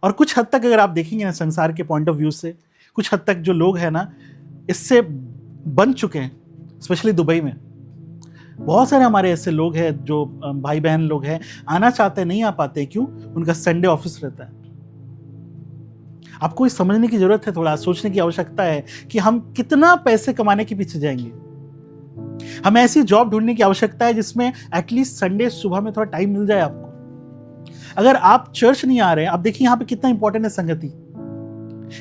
C: और कुछ हद तक अगर आप देखेंगे ना संसार के पॉइंट ऑफ व्यू से, कुछ हद तक जो लोग हैं ना इससे बन चुके हैं, स्पेशली दुबई में बहुत सारे हमारे ऐसे लोग हैं जो भाई बहन लोग हैं, आना चाहते हैं नहीं आ पाते। क्यों? उनका संडे ऑफिस रहता है। आपको इस समझने की जरूरत है, थोड़ा सोचने की आवश्यकता है कि हम कितना पैसे कमाने के पीछे जाएंगे। हमें ऐसी जॉब ढूंढने की आवश्यकता है जिसमें एटलीस्ट संडे सुबह में थोड़ा टाइम मिल जाए आपको। अगर आप चर्च नहीं आ रहे हैं, आप देखिए यहाँ पे कितना इंपॉर्टेंट है संगति,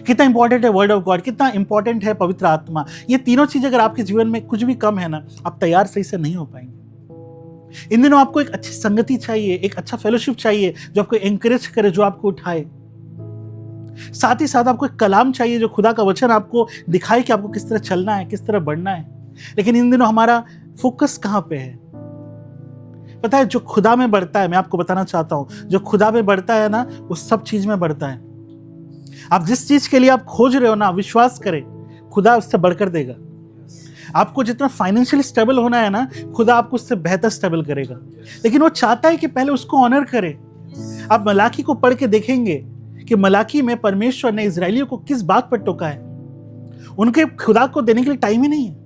C: कितना इंपॉर्टेंट है वर्ड ऑफ गॉड, कितना इंपॉर्टेंट है पवित्र आत्मा। ये तीनों चीज अगर आपके जीवन में कुछ भी कम है ना, आप तैयार सही से नहीं हो पाएंगे। इन दिनों आपको एक अच्छी संगति चाहिए, एक अच्छा फेलोशिप चाहिए जो आपको एंकरेज करे, जो आपको उठाए। साथ ही साथ आपको एक कलाम चाहिए जो खुदा का वचन आपको दिखाए कि आपको किस तरह चलना है, किस तरह बढ़ना है। लेकिन इन दिनों हमारा फोकस कहाँ पे है? पता है, जो खुदा में बढ़ता है, मैं आपको बताना चाहता हूं, जो खुदा में बढ़ता है ना वो सब चीज में बढ़ता है। आप जिस चीज के लिए आप खोज रहे हो ना, विश्वास करें खुदा उससे बढ़कर देगा। आपको जितना फाइनेंशियली स्टेबल होना है ना, खुदा आपको उससे बेहतर स्टेबल करेगा। लेकिन वो चाहता है कि पहले उसको ऑनर करें। आप मलाकी को पढ़ के देखेंगे कि मलाकी में परमेश्वर ने इजरायलियों को किस बात पर टोका है। उनके खुदा को देने के लिए टाइम ही नहीं है।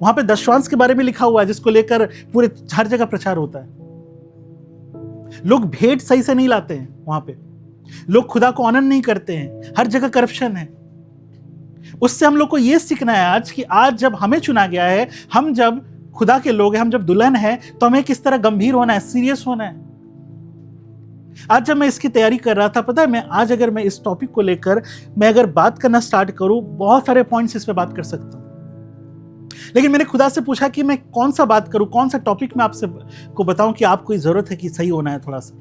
C: वहां पे दशवांश के बारे में लिखा हुआ है जिसको लेकर पूरे हर जगह प्रचार होता है। लोग भेंट सही से नहीं लाते हैं, वहां पे लोग खुदा को ऑनर नहीं करते हैं, हर जगह करप्शन है। उससे हम लोग को यह सीखना है आज कि आज जब हमें चुना गया है, हम जब खुदा के लोग हैं, हम जब दुल्हन हैं, तो हमें किस तरह गंभीर होना है, सीरियस होना है। आज जब मैं इसकी तैयारी कर रहा था, पता है मैं आज अगर मैं इस टॉपिक को लेकर मैं अगर बात करना स्टार्ट करूं, बहुत सारे पॉइंट्स इस पे बात कर सकता हूं। लेकिन मैंने खुदा से पूछा कि मैं कौन सा बात करूं, कौन सा टॉपिक मैं आपसे को बताऊं कि आपको जरूरत है कि सही होना है थोड़ा सा।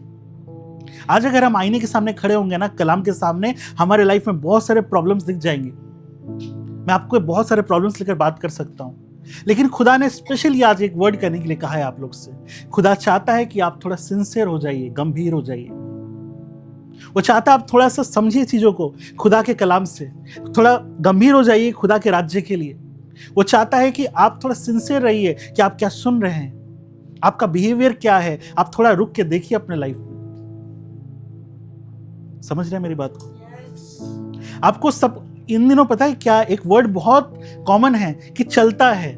C: आज अगर हम आईने के सामने खड़े होंगे ना, कलाम के सामने, हमारे लाइफ में बहुत सारे प्रॉब्लम्स दिख जाएंगे। मैं आपको बहुत सारे प्रॉब्लम्स लेकर बात कर सकता हूं, लेकिन खुदा ने स्पेशली आज एक वर्ड करने के लिए कहा है आप लोग से। खुदा चाहता है कि आप थोड़ा सिंसियर हो जाइए, गंभीर हो जाइए। वो चाहता है आप थोड़ा सा समझिए चीजों को खुदा के कलाम से, थोड़ा गंभीर हो जाइए खुदा के राज्य के लिए। वो चाहता है कि आप थोड़ा सिंसियर रहिए कि आप क्या सुन रहे हैं, आपका बिहेवियर क्या है। आप थोड़ा रुक के देखिए अपने लाइफ में। समझ रहे हैं मेरी बात को? आपको सब इन दिनों पता है क्या, एक वर्ड बहुत कॉमन है कि चलता है।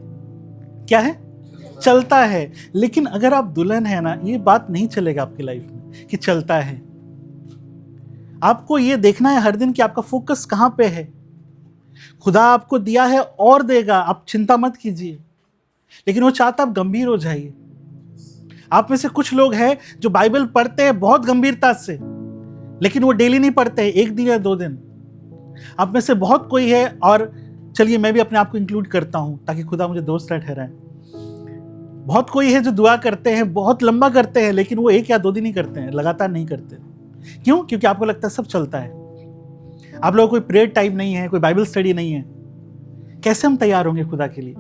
C: क्या है? चलता है। लेकिन अगर आप दुल्हन है ना, ये बात नहीं चलेगा आपकी लाइफ में कि चलता है। आपको ये देखना है हर दिन कि आपका फोकस कहां पे है। खुदा आपको दिया है और देगा, आप चिंता मत कीजिए। लेकिन वो चाहता आप गंभीर हो जाइए। आप में से कुछ लोग हैं जो बाइबल पढ़ते हैं बहुत गंभीरता से, लेकिन वो डेली नहीं पढ़ते हैं, एक दिन या 2 दिन। आप में से बहुत कोई है, और चलिए मैं भी अपने आप को इंक्लूड करता हूं ताकि खुदा मुझे दोस्त न ठहराए। बहुत कोई है जो दुआ करते हैं, बहुत लंबा करते हैं, लेकिन वो 1 या 2 दिन ही करते हैं, लगातार नहीं करते। क्यों? क्योंकि आपको लगता है सब चलता है। आप लोगों को कोई प्रेयर टाइम नहीं है, कोई बाइबल स्टडी नहीं है। कैसे हम तैयार होंगे खुदा के लिए?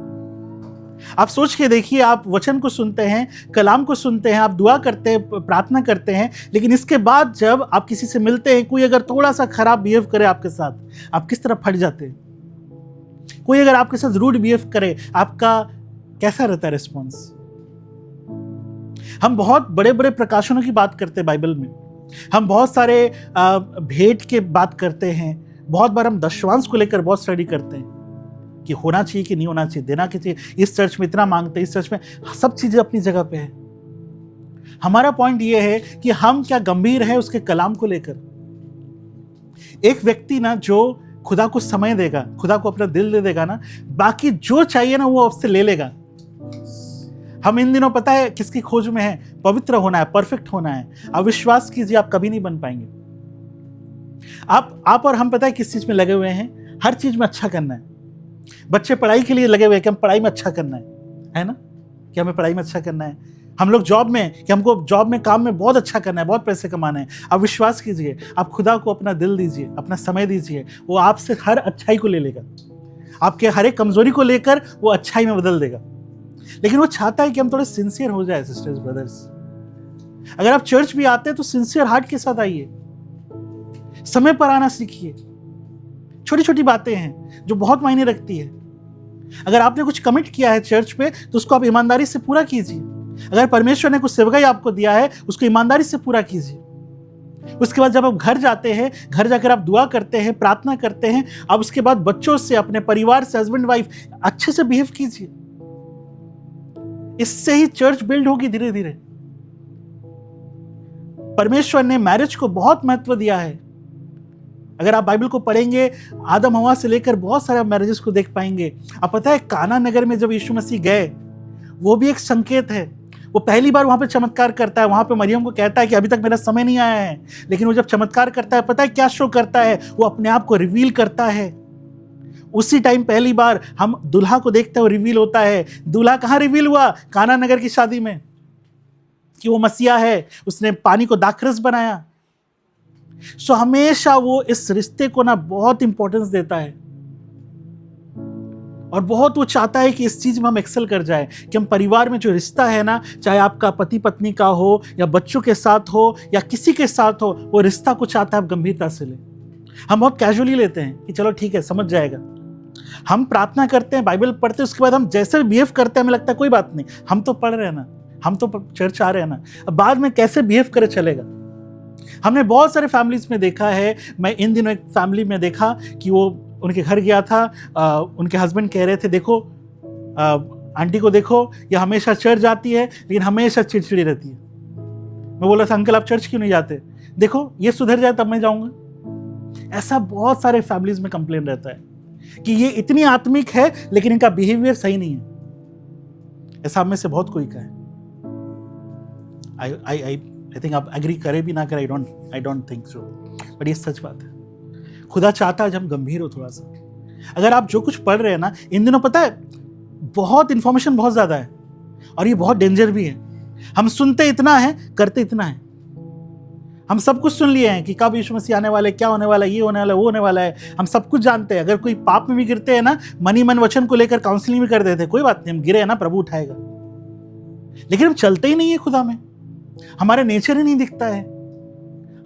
C: आप सोच के देखिए, आप वचन को सुनते हैं, कलाम को सुनते हैं, आप दुआ करते हैं, प्रार्थना करते हैं, लेकिन इसके बाद जब आप किसी से मिलते हैं, कोई अगर थोड़ा सा खराब बिहेव करे आपके साथ, आप किस तरह फट जाते हैं? कोई अगर आपके साथ रूड बिहेव करे, आपका कैसा रहता है रिस्पॉन्स? हम बहुत बड़े बड़े प्रकाशनों की बात करते हैं बाइबल में, हम बहुत सारे भेंट के बात करते हैं, बहुत बार हम दशवांश को लेकर बहुत स्टडी करते हैं कि होना चाहिए कि नहीं होना चाहिए, देना चाहिए, इस चर्च में इतना मांगते हैं, इस चर्च में। सब चीजें अपनी जगह पे है। हमारा पॉइंट ये है कि हम क्या गंभीर है उसके कलाम को लेकर। एक व्यक्ति ना जो खुदा को समय देगा, खुदा को अपना दिल दे देगा ना, बाकी जो चाहिए ना वो आपसे ले लेगा। हम इन दिनों पता है किसकी खोज में है? पवित्र होना है, परफेक्ट होना है। आप विश्वास कीजिए, आप कभी नहीं बन पाएंगे। आप और हम पता है किस चीज में लगे हुए हैं? हर चीज में अच्छा करना है। बच्चे पढ़ाई के लिए लगे हुए हैं कि हम पढ़ाई में अच्छा करना है ना, कि हमें पढ़ाई में अच्छा करना है। हम लोग जॉब में कि हमको जॉब में, काम में बहुत अच्छा करना है, बहुत पैसे कमाने हैं। आप विश्वास कीजिए, आप खुदा को अपना दिल दीजिए, अपना समय दीजिए, वो आपसे हर अच्छाई को ले लेगा। आपके हर एक कमजोरी को लेकर वो अच्छाई में बदल देगा। लेकिन वो चाहता है कि हम थोड़े सिंसियर हो जाए। सिस्टर्स, ब्रदर्स, अगर आप चर्च भी आते हैं तो सिंसियर हार्ट के साथ आइए, समय पर आना सीखिए। छोटी छोटी बातें हैं जो बहुत मायने रखती है। अगर आपने कुछ कमिट किया है चर्च पे तो उसको आप ईमानदारी से पूरा कीजिए। अगर परमेश्वर ने कुछ सेवकाई आपको दिया है उसको ईमानदारी से पूरा कीजिए। उसके बाद जब आप घर जाते हैं, घर जाकर आप दुआ करते हैं, प्रार्थना करते हैं, आप उसके बाद बच्चों से, अपने परिवार से, हस्बैंड वाइफ, अच्छे से बिहेव कीजिए। इससे ही चर्च बिल्ड होगी धीरे धीरे। परमेश्वर ने मैरिज को बहुत महत्व दिया है। अगर आप बाइबल को पढ़ेंगे, आदम हवा से लेकर बहुत सारे मैरिजेस को देख पाएंगे। आप पता है काना नगर में जब यीशु मसीह गए, वो भी एक संकेत है। वो पहली बार वहां पे चमत्कार करता है। वहां पे मरियम को कहता है कि अभी तक मेरा समय नहीं आया है। लेकिन वो जब चमत्कार करता है, पता है क्या शो करता है? वो अपने आप को रिवील करता है। उसी टाइम पहली बार हम दूल्हा को देखते हैं, वो रिवील होता है। दूल्हा कहाँ रिवील हुआ? काना नगर की शादी में, कि वो मसीहा है, उसने पानी को दाखरस बनाया। सो हमेशा वो इस रिश्ते को ना बहुत इंपॉर्टेंस देता है और बहुत वो चाहता है कि इस चीज में हम एक्सेल कर जाए, कि हम परिवार में जो रिश्ता है ना, चाहे आपका पति पत्नी का हो या बच्चों के साथ हो या किसी के साथ हो, वो रिश्ता को चाहता है आप गंभीरता से ले। हम बहुत कैजुअली लेते हैं कि चलो ठीक है, समझ जाएगा। हम प्रार्थना करते हैं, बाइबल पढ़ते हैं, उसके बाद हम जैसे बिहेव करते हैं हमें लगता है कोई बात नहीं, हम तो पढ़ रहे हैं ना, हम तो चर्च आ रहे हैं ना। अब बाद में कैसे बिहेव करे चलेगा। हमने बहुत सारे फैमिलीज में देखा है। मैं इन दिनों एक फैमिली में देखा कि वो उनके घर गया था, उनके हस्बैंड कह रहे थे, देखो आंटी को देखो, ये हमेशा चर्च जाती है लेकिन हमेशा चिड़चिड़ी रहती है। मैं बोला था अंकल आप चर्च क्यों नहीं जाते? देखो ये सुधर जाए तब मैं जाऊंगा। ऐसा बहुत सारे फैमिलीज में कंप्लेन रहता है कि ये इतनी आत्मिक है लेकिन इनका बिहेवियर सही नहीं है। ऐसा हम में से बहुत कोई का है। आई थिंक आप एग्री करे भी ना करे, I don't think so, but ये सच बात है। खुदा चाहता है जब हम गंभीर हो थोड़ा सा। अगर आप जो कुछ पढ़ रहे हैं ना, इन दिनों पता है बहुत इंफॉर्मेशन बहुत ज्यादा है और ये बहुत डेंजर भी है। हम सुनते इतना है, करते इतना है। हम सब कुछ सुन लिए हैं कि कब यीशु मसीह आने वाले, क्या होने वाला है, ये होने वाला है, वो होने वाला है। हम सब कुछ जानते हैं। अगर कोई पाप में भी गिरते हैं ना, मनी मन वचन को लेकर काउंसलिंग भी कर देते, कोई बात नहीं, हम गिरे हैं ना, प्रभु उठाएगा। लेकिन हम चलते ही नहीं है खुदा में। हमारे नेचर ही नहीं दिखता है।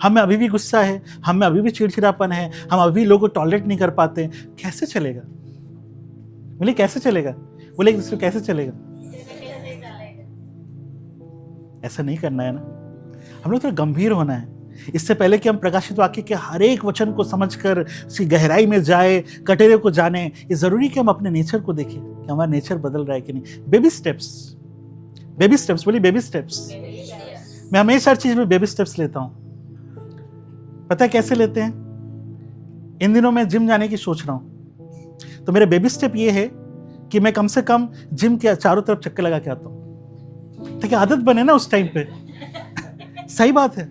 C: हमें अभी भी गुस्सा है, हमें अभी भी चिड़चिड़ापन है, हम अभी लोगों को टॉलरेट नहीं कर पाते। कैसे चलेगा? बोले कैसे चलेगा? बोले एक दूसरे कैसे चलेगा? ऐसा नहीं करना है ना। हम लोग थोड़ा गंभीर होना है। इससे पहले कि हम प्रकाशित वाक्य के हर एक वचन को समझकर उसकी गहराई में जाए, कटेरे को जाने, ये जरूरी कि हम अपने नेचर को देखें कि हमारा नेचर बदल रहा है कि नहीं। बेबी स्टेप्स, बेबी स्टेप्स, बोलिए बेबी स्टेप्स। मैं हमेशा हर चीज में बेबी स्टेप्स लेता हूं। पता है कैसे लेते हैं? इन दिनों मैं जिम जाने की सोच रहा हूं, तो मेरे बेबी स्टेप ये है कि मैं कम से कम जिम के चारों तरफ चक्कर लगा के आता हूं, ताकि आदत बने ना उस टाइम पे। सही बात है।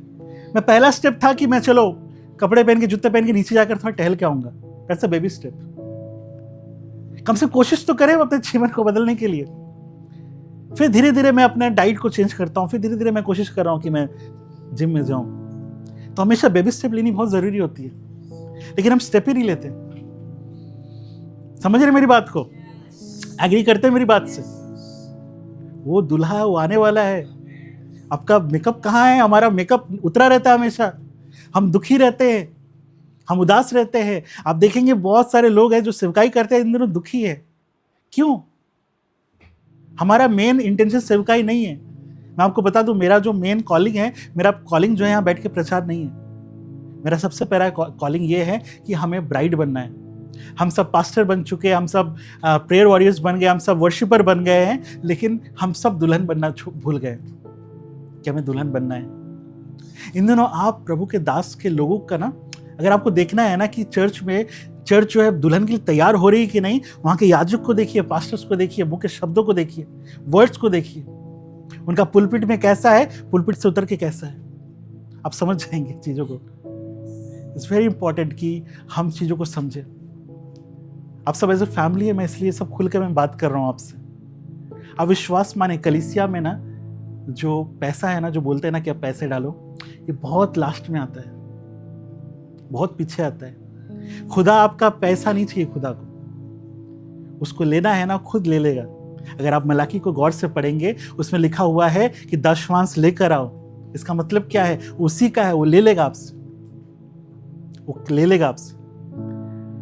C: मैं पहला स्टेप था कि मैं चलो कपड़े पहन के, जूते पहन के नीचे जाकर थोड़ा टहल के आऊंगा। That's a baby step. कम से कोशिश तो करें अपने जीवन को बदलने के लिए। फिर धीरे धीरे मैं अपने डाइट को चेंज करता हूँ, फिर धीरे धीरे मैं कोशिश कर रहा हूँ कि मैं जिम में जाऊँ। तो हमेशा बेबी स्टेप लेनी बहुत जरूरी होती है, लेकिन हम स्टेप ही नहीं लेते। समझ रहे मेरी बात को? एग्री करते हैं मेरी बात से? वो दूल्हा वो आने वाला है। आपका मेकअप कहाँ है? हमारा मेकअप उतरा रहता है हमेशा। हम दुखी रहते हैं, हम उदास रहते हैं। आप देखेंगे बहुत सारे लोग हैं जो सेवकाई करते हैं इन दिनों दुखी है। क्यों? हमारा मेन इंटेंशन सेवकाई नहीं है। मैं आपको बता दूं, मेरा जो मेन कॉलिंग है, मेरा कॉलिंग जो है यहाँ बैठ के प्रचार नहीं है। मेरा सबसे पहला कॉलिंग ये है कि हमें ब्राइड बनना है। हम सब पास्टर बन चुके हैं, हम सब प्रेयर वॉरियर्स बन गए, हम सब वर्शिपर बन गए हैं, लेकिन हम सब दुल्हन बनना भूल गए कि हमें दुल्हन बनना है। इन दिनों आप प्रभु के दास के लोगों का ना, अगर आपको देखना है ना कि चर्च जो है दुल्हन के लिए तैयार हो रही है कि नहीं, वहाँ के याजक को देखिए, पास्टर्स को देखिए, मुख्य शब्दों को देखिए, वर्ड्स को देखिए। उनका पुलपिट में कैसा है, पुलपिट से उतर के कैसा है, आप समझ जाएंगे चीज़ों को। इट्स वेरी इंपॉर्टेंट कि हम चीज़ों को समझें। आप सब एज ए फैमिली है, मैं इसलिए सब खुलकर मैं बात कर रहा हूँ आपसे। आप विश्वास माने, कलीसिया में ना जो पैसा है ना, जो बोलते हैं ना कि आप पैसे डालो, ये बहुत लास्ट में आता है, बहुत पीछे आता है। खुदा आपका पैसा नहीं चाहिए, खुदा को उसको लेना है ना, खुद ले लेगा। अगर आप मलाकी को गौर से पढ़ेंगे, उसमें लिखा हुआ है कि दशवांश लेकर आओ। इसका मतलब क्या है? उसी का है, वो ले लेगा आपसे, वो ले लेगा आपसे।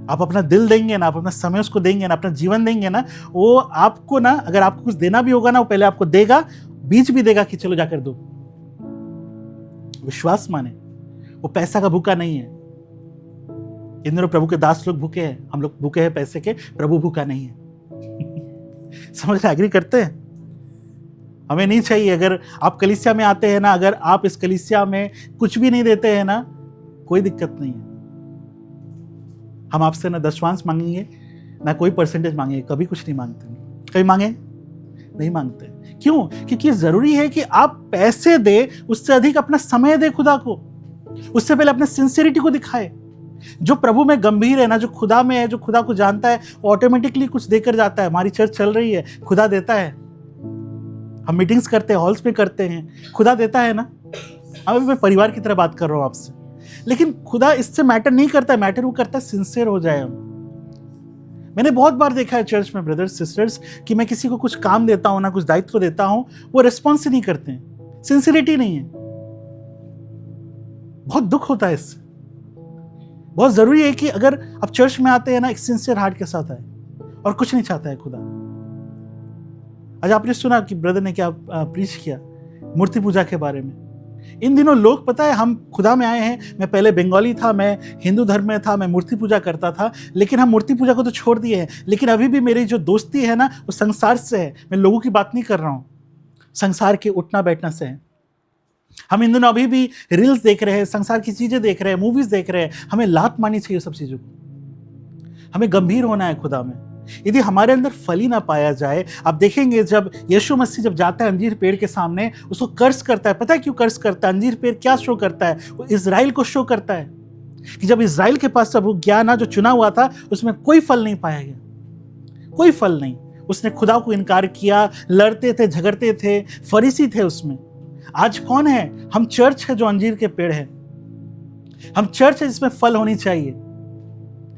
C: आप अपना दिल देंगे ना, आप अपना समय उसको देंगे ना, अपना जीवन देंगे ना, वो आपको ना, अगर आपको कुछ देना भी होगा ना, वो पहले आपको देगा, बीज भी देगा कि चलो जाकर दो। विश्वास माने, वो पैसा का भूखा नहीं है। इन दिनों प्रभु के दास लोग भूखे हैं, हम लोग भूखे हैं पैसे के, प्रभु भूखा नहीं है। समझ रहे, एग्री करते हैं? हमें नहीं चाहिए। अगर आप कलीसिया में आते हैं ना, अगर आप इस कलीसिया में कुछ भी नहीं देते हैं ना, कोई दिक्कत नहीं है। हम आपसे ना दशवांश मांगेंगे ना कोई परसेंटेज मांगेंगे, कभी कुछ नहीं मांगते। कभी मांगे? नहीं मांगते। क्यों? क्योंकि जरूरी है कि आप पैसे दे, उससे अधिक अपना समय दे खुदा को। उससे पहले अपने सिंसियरिटी को दिखाए। जो प्रभु में गंभीर है ना, जो खुदा में है, जो खुदा को जानता है, वो ऑटोमेटिकली कुछ देकर जाता है। हमारी चर्च चल रही है, खुदा देता है। हम मीटिंग्स करते हैं, हॉल्स में करते हैं, खुदा देता है ना। अब मैं परिवार की तरह बात कर रहा हूँ आपसे, लेकिन खुदा इससे मैटर नहीं करता है। मैटर वो करता है सिंसियर हो जाए हम। मैंने बहुत बार देखा है चर्च में ब्रदर्स सिस्टर्स कि मैं किसी को कुछ काम देता हूं ना, कुछ दायित्व देता हूं, वो रिस्पॉन्स ही नहीं करते हैं, सिंसियरिटी नहीं है। बहुत दुख होता है इससे। बहुत जरूरी है कि अगर आप चर्च में आते हैं ना, एक सिंसियर हार्ट के साथ आए, और कुछ नहीं चाहता है खुदा। आज आपने सुना कि ब्रदर ने क्या प्रीच किया मूर्ति पूजा के बारे में। इन दिनों लोग, पता है, हम खुदा में आए हैं। मैं पहले बंगाली था, मैं हिंदू धर्म में था, मैं मूर्ति पूजा करता था, लेकिन हम मूर्ति पूजा को तो छोड़ दिए हैं। लेकिन अभी भी मेरी जो दोस्ती है ना, वो संसार से है। मैं लोगों की बात नहीं कर रहा हूँ, संसार के उठना बैठना से है। हम इन दिनों अभी भी रील्स देख रहे हैं, संसार की चीजें देख रहे हैं, मूवीज देख रहे हैं। हमें लात मारनी चाहिए सब चीजों को। हमें गंभीर होना है खुदा में। यदि हमारे अंदर फल ही ना पाया जाए, आप देखेंगे जब यीशु मसीह जब जाता है अंजीर पेड़ के सामने, उसको कर्ज करता है। पता है क्यों कर्ज करता है? अंजीर पेड़ क्या शो करता है? वो इजराइल को शो करता है कि जब इजराइल के पास सब ज्ञान जो चुना हुआ था, उसमें कोई फल नहीं पाया गया, कोई फल नहीं। उसने खुदा को इनकार किया, लड़ते थे, झगड़ते थे, फरीसी थे उसमें। आज कौन है? हम चर्च है जो अंजीर के पेड़ है। हम चर्च है जिसमें फल होनी चाहिए।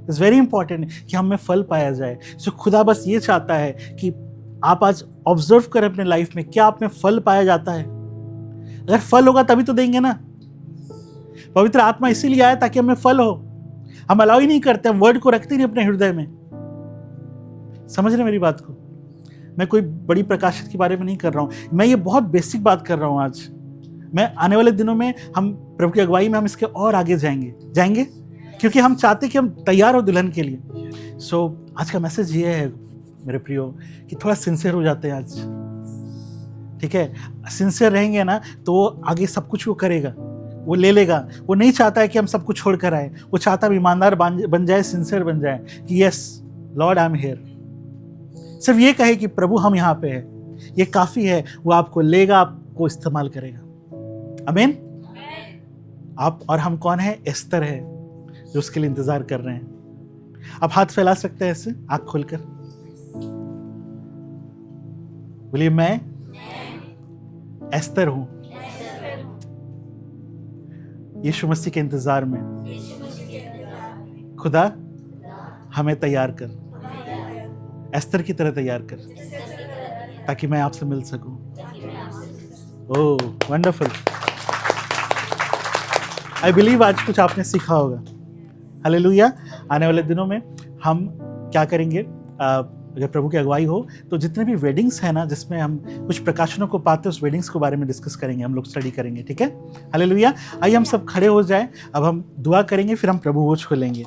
C: इट्स वेरी इंपॉर्टेंट कि हम में फल पाया जाए। सो खुदा बस ये चाहता है कि आप आज ऑब्जर्व करें अपने लाइफ में, क्या आप में फल पाया जाता है। अगर फल होगा तभी तो देंगे ना। पवित्र आत्मा इसीलिए आया ताकि हमें फल हो। हम अलाउ ही नहीं करते, हम वर्ड को रखते नहीं अपने हृदय में। समझ रहे मेरी बात को? मैं कोई बड़ी प्रकाशित के बारे में नहीं कर रहा हूँ, मैं ये बहुत बेसिक बात कर रहा हूँ। आज मैं आने वाले दिनों में हम प्रभु की अगुवाई में हम इसके और आगे जाएंगे क्योंकि हम चाहते कि हम तैयार हो दुल्हन के लिए। सो आज का मैसेज ये है मेरे प्रियो कि थोड़ा सिंसियर हो जाते हैं आज, ठीक है? सिंसियर रहेंगे ना तो आगे सब कुछ वो करेगा, वो ले लेगा। वो नहीं चाहता है कि हम सब कुछ छोड़ कर आए, वो चाहता है ईमानदार बन जाए, सिंसियर बन जाए कि yes Lord I am here. सिर्फ ये कहे कि प्रभु हम यहाँ पे हैं, ये काफ़ी है। वो आपको लेगा, आपको इस्तेमाल करेगा। आमीन। आप और हम कौन है? एस्तर है जो उसके लिए इंतजार कर रहे हैं। आप हाथ फैला सकते हैं ऐसे, आँख खोलकर बोलिए, मैं एस्तर हूं, यीशु मसीह के इंतजार में। खुदा हमें तैयार कर, एस्तर की तरह तैयार कर, ताकि मैं आपसे मिल सकूं। ओह वंडरफुल। आई बिलीव आज कुछ आपने सीखा होगा। हालेलुया। आने वाले दिनों में हम क्या करेंगे, अगर प्रभु की अगुवाई हो तो जितने भी वेडिंग्स हैं ना, जिसमें हम कुछ प्रकाशनों को पाते हैं, उस वेडिंग्स के बारे में डिस्कस करेंगे, हम लोग स्टडी करेंगे, ठीक है? हालेलुया। आइए हम सब खड़े हो जाएं। अब हम दुआ करेंगे, फिर हम प्रभु भोज खोलेंगे।